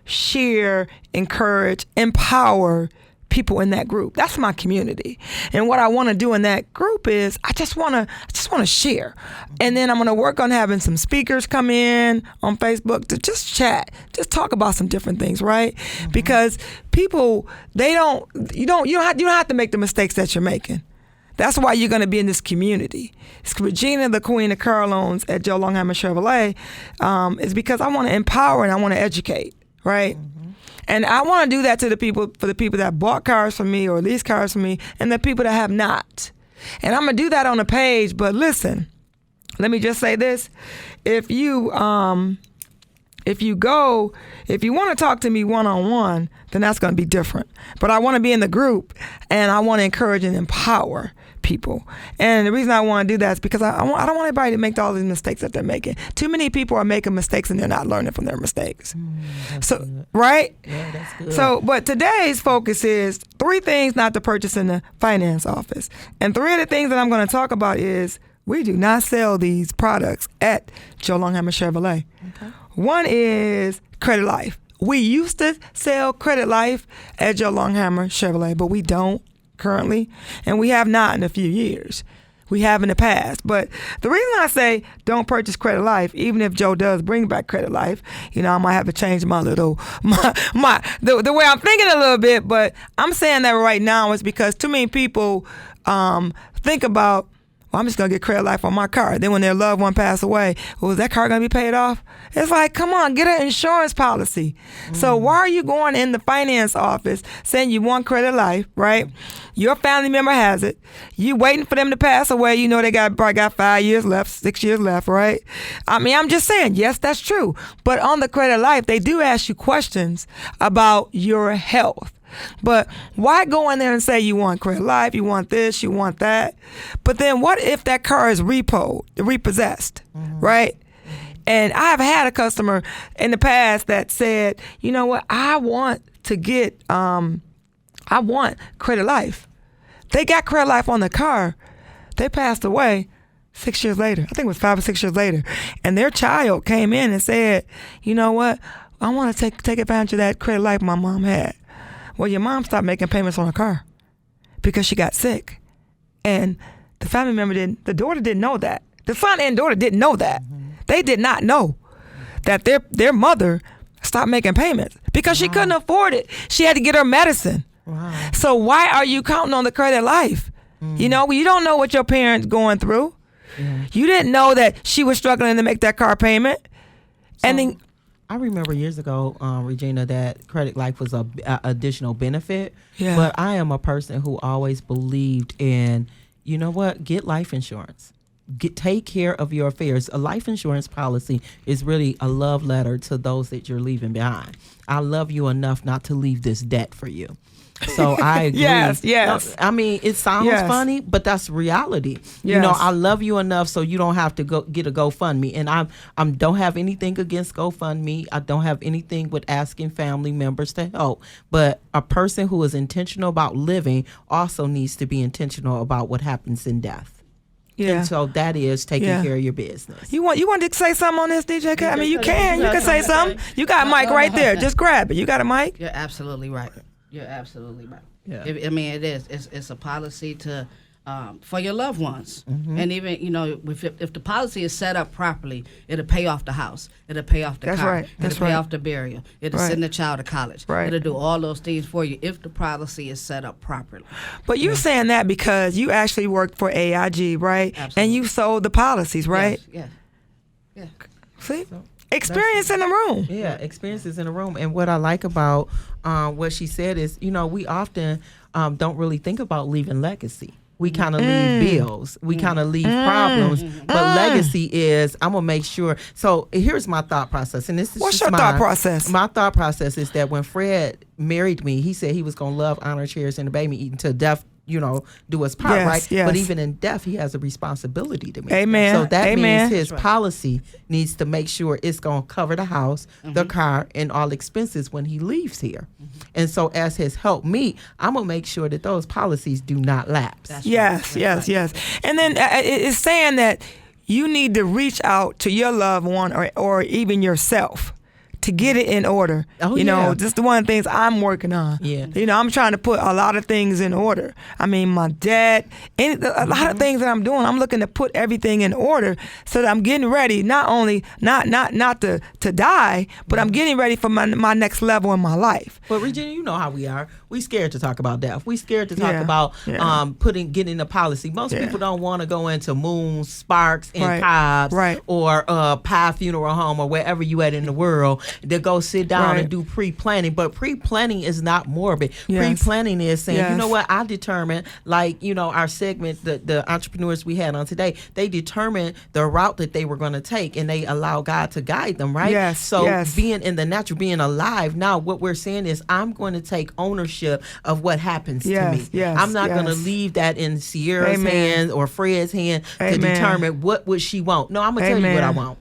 share, encourage, empower people in that group? That's my community. And what I want to do in that group is I just want to share. And then I'm going to work on having some speakers come in on Facebook to just chat, just talk about some different things, right? Mm-hmm. Because people, you don't have to make the mistakes that you're making. That's why you're going to be in this community. It's Regina, the Queen of Car Loans at Joe Longhammer Chevrolet, is because I want to empower and I want to educate, right? Mm-hmm. And I want to do that for the people that bought cars from me or leased cars from me, and the people that have not. And I'm going to do that on the page. But listen, let me just say this. If you want to talk to me one-on-one, then that's going to be different. But I want to be in the group, and I want to encourage and empower people. And the reason I want to do that is because I don't want anybody to make all these mistakes that they're making. Too many people are making mistakes and they're not learning from their mistakes. So good. Right?
Yeah, that's good.
So, but today's focus is 3 things not to purchase in the finance office. And 3 of the things that I'm going to talk about is we do not sell these products at Joe Longhammer Chevrolet. Okay. One is Credit Life. We used to sell Credit Life at Joe Longhammer Chevrolet, but we don't currently, and we have not in a few years. We have in the past. But the reason I say don't purchase Credit Life, even if Joe does bring back Credit Life, I might have to change the way I'm thinking a little bit, but I'm saying that right now is because too many people think about, I'm just going to get Credit Life on my car. Then when their loved one passed away, is that car going to be paid off? It's like, come on, get an insurance policy. Mm. So why are you going in the finance office saying you want Credit Life, right? Your family member has it. You waiting for them to pass away. They probably got 5 years left, 6 years left, right? I mean, I'm just saying, yes, that's true. But on the Credit Life, they do ask you questions about your health. But why go in there and say you want Credit Life, you want this, you want that? But then what if that car is repossessed, mm-hmm. right? And I've had a customer in the past that said, you know what, I want Credit Life. They got Credit Life on the car. They passed away 6 years later. I think it was 5 or 6 years later. And their child came in and said, you know what, I want to take advantage of that Credit Life my mom had. Well, your mom stopped making payments on her car because she got sick. And the family member the daughter didn't know that. The son and daughter didn't know that. Mm-hmm. They did not know that their mother stopped making payments because she couldn't afford it. She had to get her medicine.
Wow.
So why are you counting on the credit life? You know, you don't know what your parents going through. You didn't know that she was struggling to make that car payment.
So,
and then
I remember years ago, Regina, that credit life was a additional benefit.
Yeah.
But I am a person who always believed in, you know what, get life insurance. Take care of your affairs. A life insurance policy is really a love letter to those that you're leaving behind. I love you enough not to leave this debt for you. So I agree.
Yes.
No, I mean, it sounds funny, but that's reality. You know, I love you enough so you don't have to go get a GoFundMe. And I don't have anything against GoFundMe. I don't have anything with asking family members to help. But a person who is intentional about living also needs to be intentional about what happens in death.
Yeah.
And so that is taking care of your business.
You want to say something on this, DJ Cutty? I mean, you can say something. You got a mic right there. Just grab it. You got a mic?
You're absolutely right. You're absolutely right.
Yeah.
I mean, it is. It's a policy to for your loved ones, and even if the policy is set up properly, it'll pay off the house, it'll pay off the
That's
car,
right. That's
it'll pay
right.
off the burial, it'll
Right.
send the child to college,
Right.
it'll do all those things for you if the policy is set up properly.
But you're saying that because you actually worked for AIG, right?
Absolutely.
And you sold the policies, right?
Yes. Yeah.
See? Experience in the room.
Yeah, experiences in the room. And what I like about what she said is, we often don't really think about leaving legacy. We kind of leave bills. We kind of leave problems. But legacy is, I'm going to make sure. So here's my thought process. And this is
What's
just
your thought process?
My thought process is that when Fred married me, he said he was going to love, honor, cherish, and obey me, eating to death, do us part,
Yes,
right?
yes.
But even in death, he has a responsibility to me.
Amen.
So that
Amen.
means his policy needs to make sure it's going to cover the house, the car, and all expenses when he leaves here. And so as his help me, I'm going to make sure that those policies do not lapse.
Yes. And then it's saying that you need to reach out to your loved one or even yourself to get it in order.
Oh,
just one of the things I'm working on.
Yeah.
I'm trying to put a lot of things in order. I mean, my debt, a lot of things that I'm doing, I'm looking to put everything in order so that I'm getting ready, not only not to die, but I'm getting ready for my next level in my life.
But Regina, you know how we are. We scared to talk about death. We scared to talk about getting the policy. Most people don't want to go into Moon, Sparks, and Cobb's or Pie Funeral Home or wherever you at in the world to go sit down and do pre-planning. But pre-planning is not morbid. Pre-planning is saying, you know what, I determined, our segment, the entrepreneurs we had on today, they determined the route that they were going to take and they allow God to guide them, right? Being in the natural, being alive, now what we're saying is I'm going to take ownership of what happens to me. I'm not going to leave that in Sierra's hands or Fred's hand to determine what would she want. No, I'm going to tell you what I want.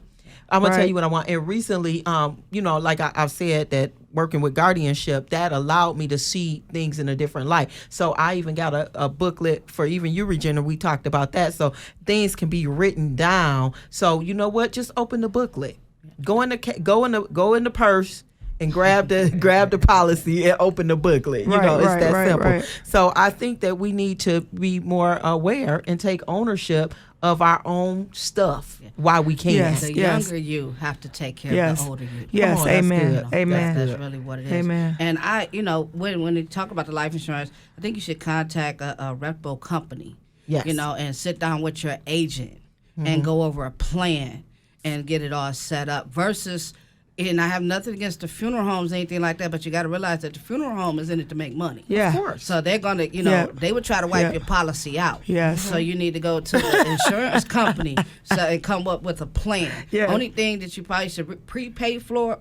I'm going to tell you what I want. And recently, like I've said, that working with guardianship, that allowed me to see things in a different light. So I even got a booklet for even you, Regina. We talked about that. So things can be written down. So you know what? Just open the booklet. Go in the purse and grab the policy and open the booklet. It's that simple. Right. So I think that we need to be more aware and take ownership of our own stuff while we can.
The younger you have to take care of the older you.
Yes, amen. Amen.
That's really what it is.
Amen.
And I, when they talk about the life insurance, I think you should contact a reputable company.
Yes.
And sit down with your agent and go over a plan and get it all set up versus. And I have nothing against the funeral homes or anything like that, but you got to realize that the funeral home is in it to make money.
Yeah.
Of course.
So they're going to, they would try to wipe your policy out.
Yes.
So you need to go to the insurance company and come up with a plan.
Yeah.
Only thing that you probably should prepay for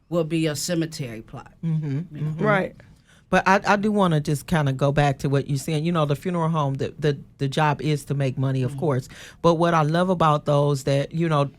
will be a cemetery plot.
Right.
But I do want to just kind of go back to what you're saying. The funeral home, the job is to make money, of course. But what I love about those that,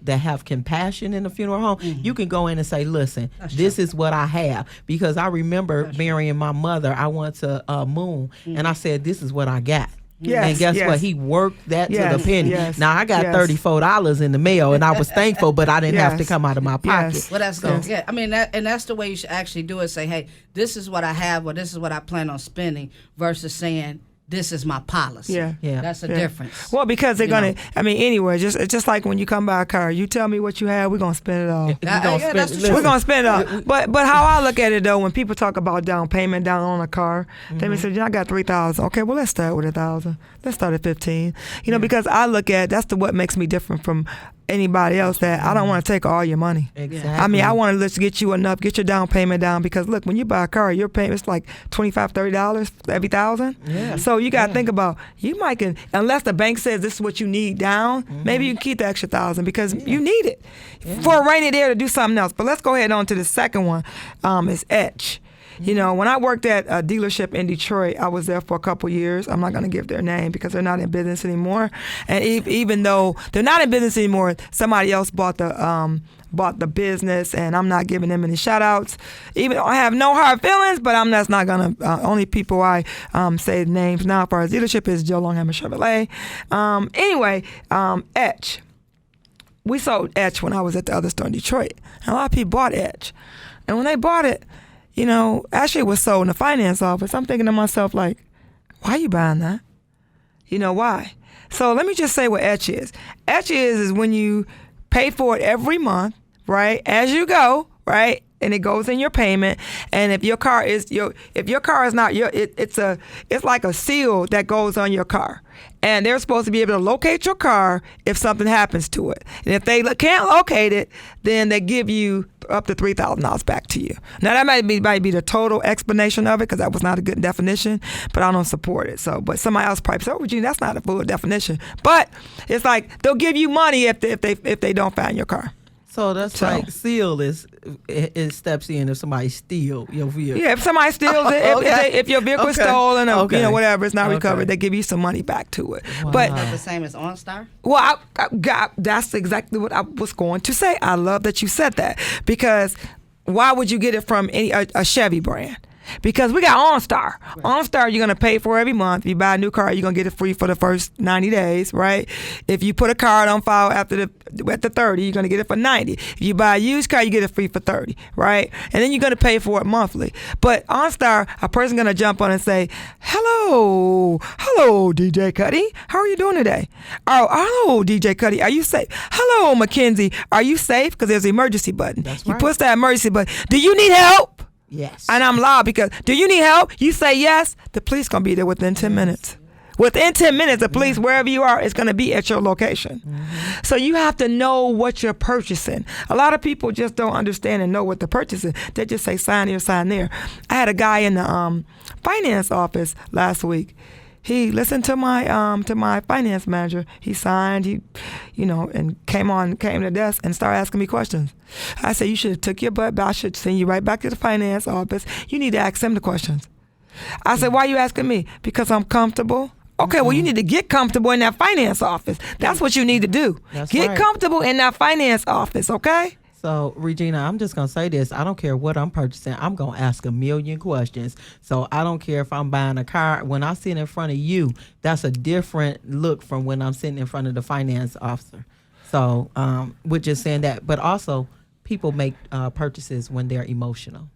that have compassion in the funeral home, you can go in and say, listen, this is what I have. Because I remember burying my mother. I went to Moon, and I said, this is what I got.
Yes,
and guess what? He worked that to the penny.
Yes,
now, I got $34 in the mail, and I was thankful, but I didn't have to come out of my pocket.
Yes.
Well, that's good. Yeah, I mean, that's the way you should actually do it. Say, hey, this is what I have, or this is what I plan on spending, versus saying, this is my policy.
Yeah.
That's a difference.
Well, because they're going to, anyway, just like when you come buy a car, you tell me what you have, we're going to spend it all. We're going to spend it all. But how I look at it, though, when people talk about down payment down on a car, they may say, I got $3,000. Okay, well, let's start with $1,000. Let's start at $15,000. Because I look at, that's what makes me different from anybody else, that I don't want to take all your money.
Exactly.
I want to get you enough, get your down payment down, because look, when you buy a car, your payment's like $25, $30 every $1,000.
Yeah.
So you got to think about, you might can, unless the bank says this is what you need down, maybe you can keep the extra $1,000 because you need it for a rainy day to do something else. But let's go ahead on to the second one. Is Eyez. When I worked at a dealership in Detroit, I was there for a couple years. I'm not going to give their name because they're not in business anymore. And even though they're not in business anymore, somebody else bought the business, and I'm not giving them any shout-outs. Even I have no hard feelings, but that's not going to, only people I say names now for our dealership is Joe Longhammer Chevrolet. Anyway, Eyez. We sold Eyez when I was at the other store in Detroit. And a lot of people bought Eyez. And when they bought it, actually it was sold in the finance office. I'm thinking to myself, like, why are you buying that? Why? So let me just say what Eyez is. Eyez is when you pay for it every month, right, as you go, right, and it goes in your payment. And if your car is not your, it's like a seal that goes on your car. And they're supposed to be able to locate your car if something happens to it. And if they can't locate it, then they give you up to $3,000 back to you. Now that might be the total explanation of it, because that was not a good definition, but I don't support it. So, but somebody else probably said, Virginia, that's not a full definition. But it's like they'll give you money if they don't find your car.
So that's like seal it steps in if somebody steal your vehicle.
Yeah, if somebody steals it, if your vehicle is stolen or whatever, it's not recovered, they give you some money back to it.
Wow.
But
the same as OnStar?
Well, that's exactly what I was going to say. I love that you said that, because why would you get it from a Chevy brand? Because we got OnStar. Right. OnStar, you're going to pay for every month. If you buy a new car, you're going to get it free for the first 90 days, right? If you put a card on file at the 30, you're going to get it for 90. If you buy a used car, you get it free for 30, right? And then you're going to pay for it monthly. But OnStar, a person going to jump on and say, hello, DJ Cutty. How are you doing today? Oh, hello, DJ Cutty. Are you safe? Hello, Makenzie. Are you safe? Because there's an emergency button.
That's
you
right.
push that emergency button. Do you need help?
Yes.
And I'm loud because, do you need help? You say yes, the police going to be there within 10 minutes. Within 10 minutes, the police, wherever you are, is going to be at your location. Mm-hmm. So you have to know what you're purchasing. A lot of people just don't understand and know what they're purchasing. They just say sign here, sign there. I had a guy in the finance office last week. He listened to my finance manager. He signed, and came to the desk and started asking me questions. I said, you should have took your butt back. I should send you right back to the finance office. You need to ask them the questions. I said, why are you asking me? Because I'm comfortable. Okay, well, you need to get comfortable in that finance office. That's what you need to do. Get comfortable in that finance office, okay?
So, Regina, I'm just going to say this. I don't care what I'm purchasing. I'm going to ask a million questions. So, I don't care if I'm buying a car. When I sit in front of you, that's a different look from when I'm sitting in front of the finance officer. So, we're just saying that. But also, people make purchases when they're emotional.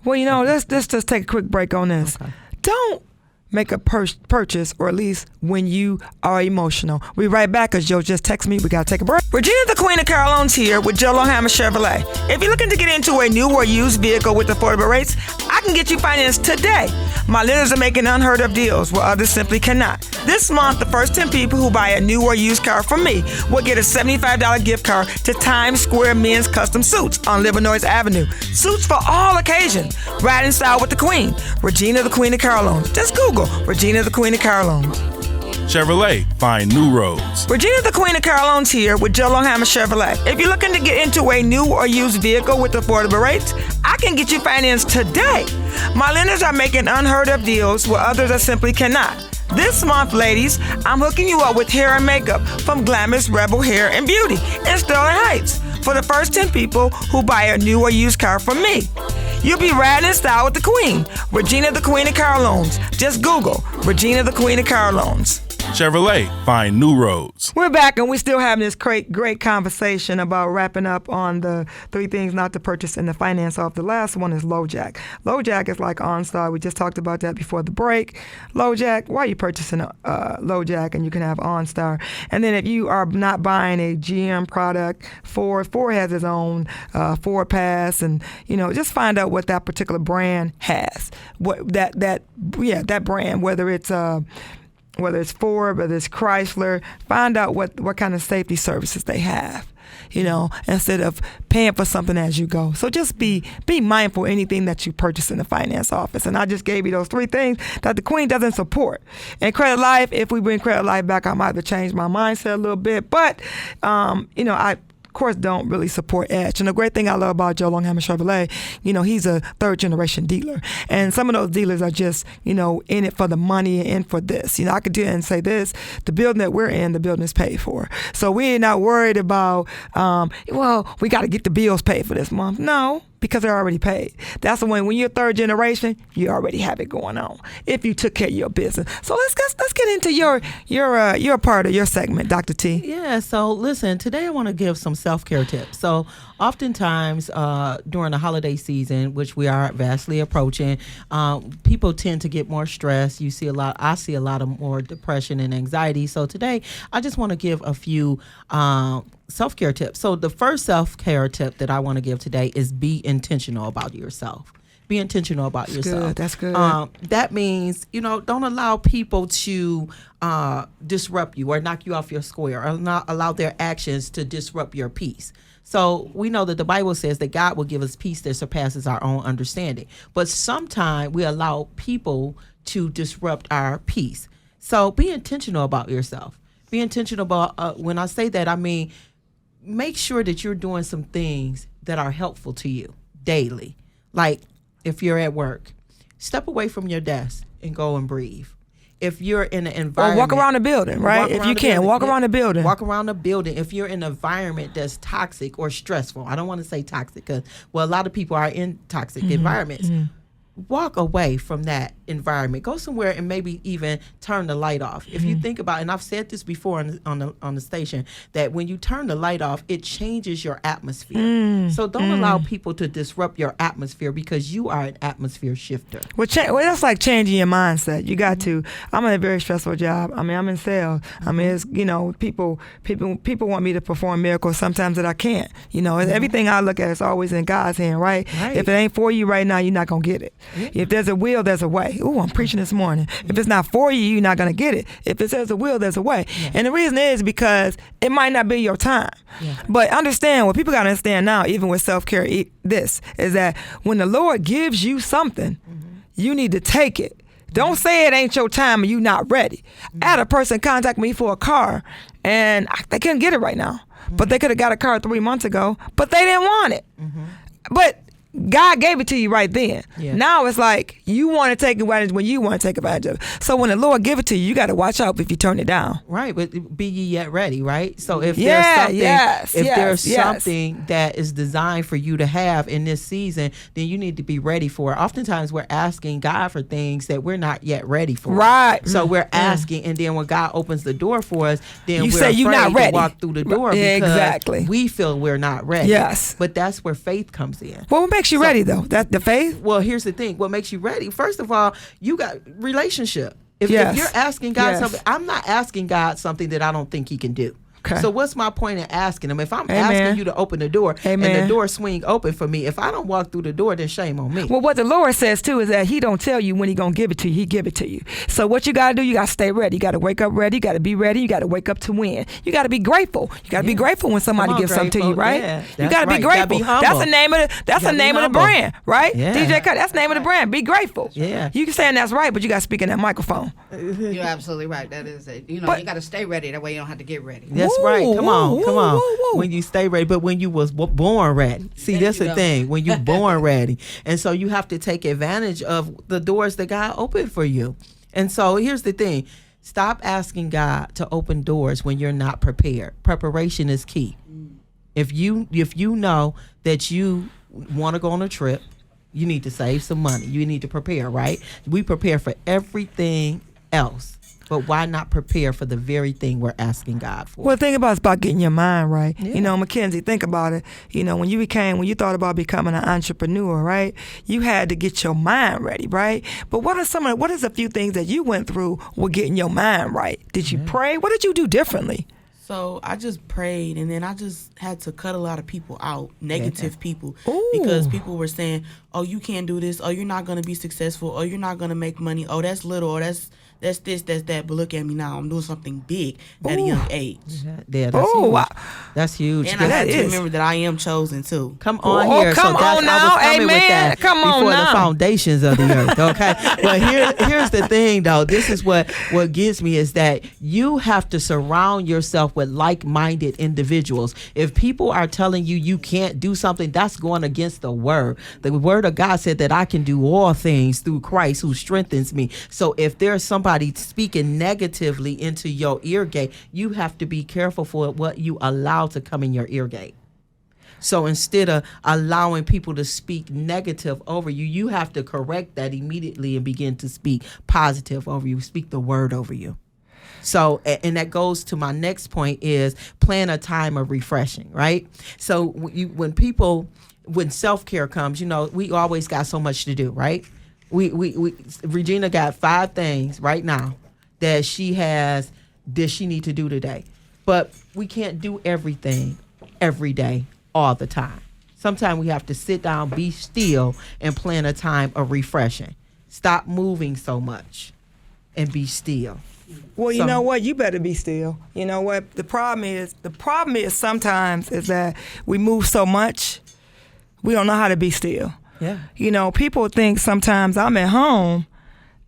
Well, let's just take a quick break on this. Okay. Don't make a purchase, or at least when you are emotional. We'll be right back, because Joe just texted me. We got to take a break. Regina, the Queen of Car Loans here with Joe Longhammer Chevrolet. If you're looking to get into a new or used vehicle with affordable rates, I can get you financed today. My lenders are making unheard of deals where others simply cannot. This month, the first 10 people who buy a new or used car from me will get a $75 gift card to Times Square Men's Custom Suits on Livernois Avenue. Suits for all occasions. Ride in style with the Queen. Regina, the Queen of Car Loans. Just Google Regina, the Queen of Car Loans.
Chevrolet, find new roads.
Regina, the Queen of Car Loans here with Joe Longhammer Chevrolet. If you're looking to get into a new or used vehicle with affordable rates, I can get you financed today. My lenders are making unheard of deals where others are simply cannot. This month, ladies, I'm hooking you up with hair and makeup from Glamorous Rebel Hair and Beauty in Sterling Heights for the first 10 people who buy a new or used car from me. You'll be riding in style with the Queen, Regina, the Queen of Car Loans. Just Google Regina, the Queen of Car Loans.
Chevrolet, find new roads.
We're back, and we're still having this great conversation about wrapping up on the 3 things not to purchase in the finance off. The last one is LoJack. LoJack is like OnStar. We just talked about that before the break. LoJack, why are you purchasing LoJack and you can have OnStar? And then if you are not buying a GM product, Ford has its own Ford Pass, and just find out what that particular brand has. What that brand, whether it's Ford, whether it's Chrysler, find out what kind of safety services they have, instead of paying for something as you go. So just be mindful of anything that you purchase in the finance office. And I just gave you those 3 things that the Queen doesn't support. And Credit Life, if we bring Credit Life back, I might have to change my mindset a little bit. But, I of course, don't really support Edge. And the great thing I love about Joe Longhammer Chevrolet, he's a 3rd-generation dealer. And some of those dealers are just, in it for the money and in for this. I could do it and say this, the building that we're in, the building is paid for. So we're not worried about, we got to get the bills paid for this month. No. Because they're already paid. That's when you're 3rd generation, you already have it going on. If you took care of your business. So let's get into your part of your segment, Dr. T.
Yeah. So listen, today I want to give some self-care tips. So oftentimes during the holiday season, which we are vastly approaching, people tend to get more stressed. I see a lot of more depression and anxiety. So today I just want to give a few self-care tips. So the first self-care tip that I want to give today is be intentional about yourself. Be intentional about yourself.
That's good.
That means, don't allow people to disrupt you or knock you off your square, or not allow their actions to disrupt your peace. So we know that the Bible says that God will give us peace that surpasses our own understanding. But sometimes we allow people to disrupt our peace. So be intentional about yourself. Be intentional about, when I say that, I mean, make sure that you're doing some things that are helpful to you daily. Like if you're at work, step away from your desk and go and breathe. If you're in an environment,
or walk around the building, right? If you can, walk around the building.
Walk around the building. If you're in an environment that's toxic or stressful, I don't want to say toxic because, a lot of people are in toxic environments. Walk away from that environment. Go somewhere and maybe even turn the light off. If you think about, and I've said this before on the station, that when you turn the light off, it changes your atmosphere. So don't allow people to disrupt your atmosphere because you are an atmosphere shifter.
Well, that's like changing your mindset. You got to. I'm in a very stressful job. I mean, I'm in sales. I mean, it's, people want me to perform miracles sometimes that I can't. Everything I look at is always in God's hand, right? If it ain't for you right now, you're not gonna get it. If there's a will, there's a way. Ooh, I'm preaching this morning. If it's not for you, you're not going to get it. If it says a will, there's a way. And the reason is because it might not be your time. But understand, what people got to understand now, even with self-care, this is that when the Lord gives you something, you need to take it. Don't say it ain't your time and you not ready. I had a person contact me for a car, and they couldn't get it right now. But they could have got a car 3 months ago, but they didn't want it. But God gave it to you right then. Now it's like you want to take advantage when you want to take advantage of it. So when the Lord give it to you, you got to watch out if you turn it down.
Right, but be ye yet ready, right? So if there's something that is designed for you to have in this season, then you need to be ready for it. Oftentimes we're asking God for things that we're not yet ready for.
Right.
So we're asking, and then when God opens the door for us, then
you
we're
say you're not ready
to walk through the door because we feel we're not ready.
Yes.
But that's where faith comes in.
Well, what makes you ready though? That the faith?
Well, here's the thing. What makes you ready? First of all, you got relationship. If you're asking God something, I'm not asking God something that I don't think he can do. Okay. So what's my point in asking him? If I'm asking you to open the door and the door swing open for me, if I don't walk through the door, then shame on me.
Well, what the Lord says too is that he don't tell you when he gonna give it to you. He give it to you. So what you gotta do, you gotta stay ready. You gotta wake up ready. You gotta be ready. You gotta wake up to win. You gotta be grateful. You gotta be grateful when somebody gives something to you, right?
Yeah,
you gotta be grateful. That's the name of the brand, right?
Yeah.
DJ Cutty, that's the name of the brand. Be grateful.
Yeah.
You can saying that's right, but you gotta speak in that microphone.
You're absolutely right. That is it. You gotta stay ready. That way you don't have to get ready.
That's right. Come on. When you stay ready, but when you was born ready. See, that's the thing. When you born ready. And so you have to take advantage of the doors that God opened for you. And so here's the thing. Stop asking God to open doors when you're not prepared. Preparation is key. If you know that you want to go on a trip, you need to save some money. You need to prepare, right? We prepare for everything else. But why not prepare for the very thing we're asking God for?
Well, think about it's about getting your mind right.
Yeah.
You know, Makenzie, think about it. You know, when you thought about becoming an entrepreneur, right? You had to get your mind ready, right? But what is a few things that you went through with getting your mind right? Did you pray? What did you do differently?
So I just prayed, and then I just had to cut a lot of people out, negative people,
Ooh.
because people were saying, oh, you can't do this, oh, you're not going to be successful, oh, you're not going to make money, oh, that's little, or that's this, that's that, but look at me now, I'm doing something big at a young age.
Yeah, that's huge.
Wow.
That's huge.
And I had to remember that I am chosen too.
Come on
Oh,
here.
come
so that's,
on now.
I was coming
Amen.
with that
Come on
before
now.
the foundations of the earth, okay? But here's the thing, though. This is what gets me is that you have to surround yourself with like-minded individuals. If people are telling you you can't do something, that's going against the word. The word of God said that I can do all things through Christ who strengthens me. So if there's somebody speaking negatively into your ear gate, you have to be careful for what you allow to come in your ear gate. So instead of allowing people to speak negative over you, you have to correct that immediately and begin to speak positive over you, speak the word over you. So, and that goes to my next point is plan a time of refreshing, right? So when self-care comes, you know, we always got so much to do, right? Regina got 5 things right now that she need to do today. But we can't do everything every day, all the time. Sometimes we have to sit down, be still, and plan a time of refreshing. Stop moving so much and be still.
Well, you know what? You better be still. You know what? The problem is sometimes is that we move so much, we don't know how to be still.
Yeah.
You know, people think sometimes I'm at home.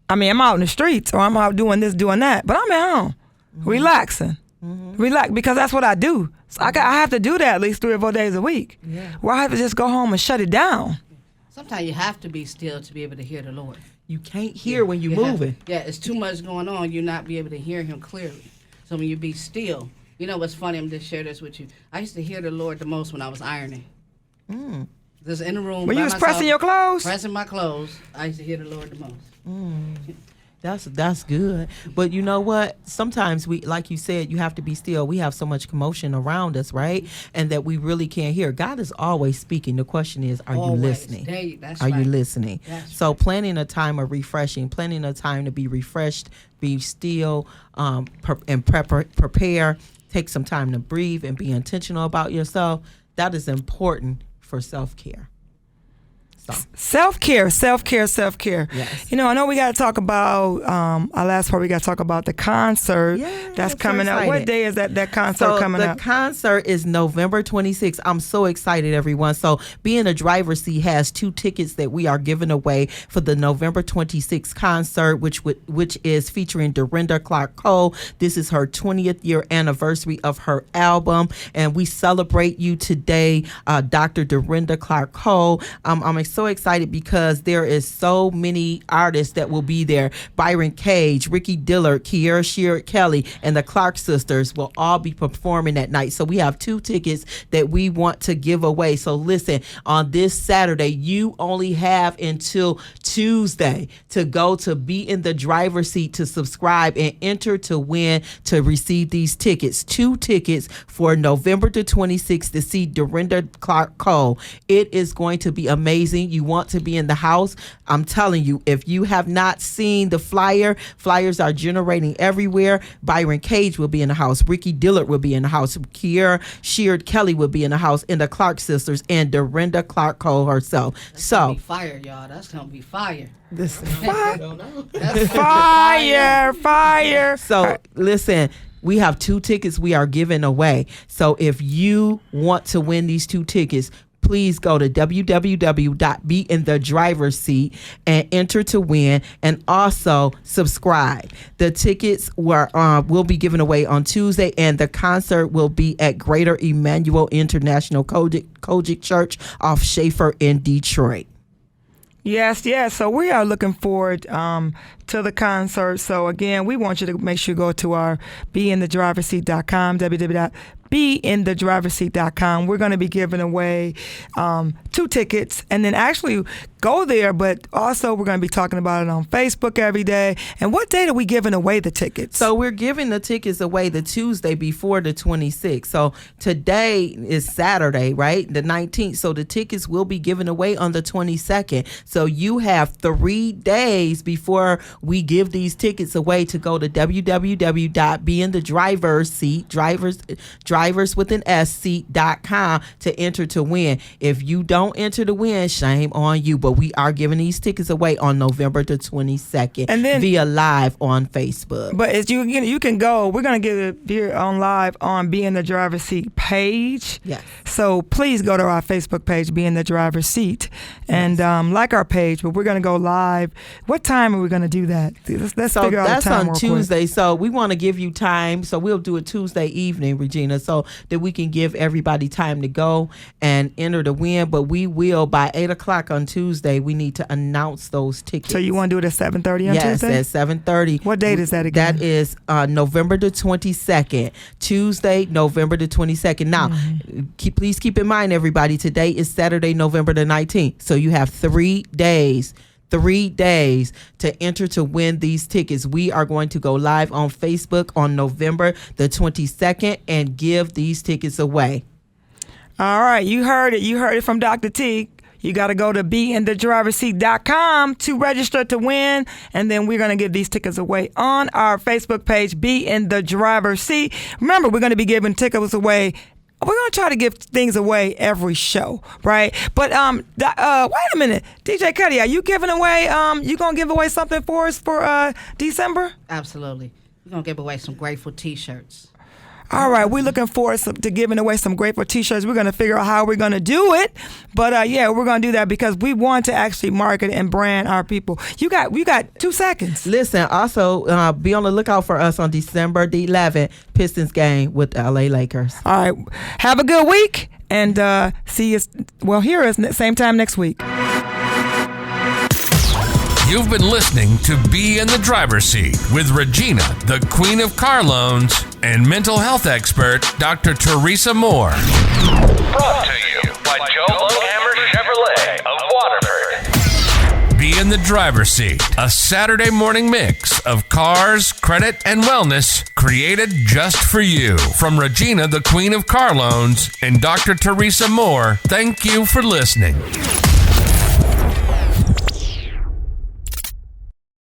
I mean, I'm out in the streets or I'm out doing this, doing that, but I'm at home, relaxing. Relax, because that's what I do. So I have to do that at least 3 or 4 days a week.
Yeah.
Where I have to just go home and shut it down.
Sometimes you have to be still to be able to hear the Lord.
You can't hear when you're moving.
It's too much going on. You're not be able to hear him clearly. So when you be still, you know what's funny? I'm just share this with you. I used to hear the Lord the most when I was ironing. Just in the room.
When
by
you was
myself,
pressing your clothes?
Pressing my clothes, I used to hear the Lord the most.
That's good. But you know what? Sometimes we, like you said, you have to be still. We have so much commotion around us, right? And that we really can't hear. God is always speaking. The question is, are you listening? Are you listening? So planning a time of refreshing, planning a time to be refreshed, be still, and prepare, take some time to breathe and be intentional about yourself. That is important for self-care.
Self-care.
Yes.
You know, I know we got to talk about, our last part, we got to talk about the concert that's coming up. What day is that concert coming up?
The concert is November 26th. I'm so excited, everyone. So Be in the Driver's Seat has 2 tickets that we are giving away for the November 26th concert, which is featuring Dorinda Clark Cole. This is her 20th year anniversary of her album, and we celebrate you today, Dr. Dorinda Clark Cole. I'm so excited because there is so many artists that will be there. Byron Cage, Ricky Dillard, Kiera Sheard Kelly, and the Clark sisters will all be performing that night. So we have 2 tickets that we want to give away. So listen, on this Saturday, you only have until Tuesday to go to Be in the Driver's Seat to subscribe and enter to win to receive these tickets. 2 tickets for November the 26th to see Dorinda Clark Cole. It is going to be amazing. You want to be in the house. I'm telling you, if you have not seen the flyers are generating everywhere. Byron Cage will be in the house. Ricky Dillard will be in the house. Kiera Sheard Kelly will be in the house, and the Clark sisters and Dorinda Clark Cole herself.
That's gonna be fire, y'all. That's gonna be fire.
This fire.
So listen, we have 2 tickets we are giving away. So if you want to win these 2 tickets, please go to www.beinthedriverseat and enter to win, and also subscribe. The tickets will be given away on Tuesday, and the concert will be at Greater Emmanuel International Kojic Church off Schaefer in Detroit.
Yes. So we are looking forward to the concert. So again, we want you to make sure you go to our beinthedriverseat.com, www.beinthedriverseat.com. beinthedriverseat.com. We're going to be giving away 2 tickets, and then actually go there, but also we're going to be talking about it on Facebook every day. And what date are we giving away the tickets?
So we're giving the tickets away the Tuesday before the 26th. So today is Saturday, right? The 19th. So the tickets will be given away on the 22nd. So you have 3 days before we give these tickets away to go to drivers with an S seat.com to enter to win. If you don't enter to win, shame on you. But we are giving these tickets away on November the 22nd
and then
via live on Facebook.
But as you can go, we're going to give it here on live on Be in the Driver's Seat page.
Yes.
So please go to our Facebook page, Be in the Driver's Seat, and like our page. But we're going to go live. What time are we going to do that? Let's figure out the time.
That's on Tuesday. So we want to give you time. So we'll do it Tuesday evening, Regina, so that we can give everybody time to go and enter to win. But we will, by 8 o'clock on Tuesday, we need to announce those tickets.
So you want to do it at 7:30 on Tuesday?
Yes, at 7:30.
What date is that again?
That is November the 22nd. Tuesday, November the 22nd. Now, please keep in mind, everybody, today is Saturday, November the 19th. So you have 3 days. 3 days to enter to win these tickets. We are going to go live on Facebook on November the 22nd and give these tickets away.
All right, you heard it. You heard it from Dr. T. You got to go to beinthedriverseat.com to register to win, and then we're going to give these tickets away on our Facebook page, Be in the Driver's Seat. Remember, we're going to be giving tickets away. We're going to try to give things away every show, right? But wait a minute. DJ Cutty, are you giving away, you going to give away something for us for December?
Absolutely. We're going to give away some Grateful T-shirts.
All right, we're looking forward to giving away some Grateful T-shirts. We're going to figure out how we're going to do it. But yeah, we're going to do that because we want to actually market and brand our people. You got 2 seconds.
Listen, also be on the lookout for us on December the 11th, Pistons game with the LA Lakers.
All right, have a good week and hear us same time next week.
You've been listening to Be in the Driver's Seat with Regina, the Queen of Car Loans, and mental health expert, Dr. Teresa Moore.
Brought to you by Joe Longhammer Chevrolet of Waterford.
Be in the Driver's Seat, a Saturday morning mix of cars, credit, and wellness created just for you. From Regina, the Queen of Car Loans, and Dr. Teresa Moore, thank you for listening.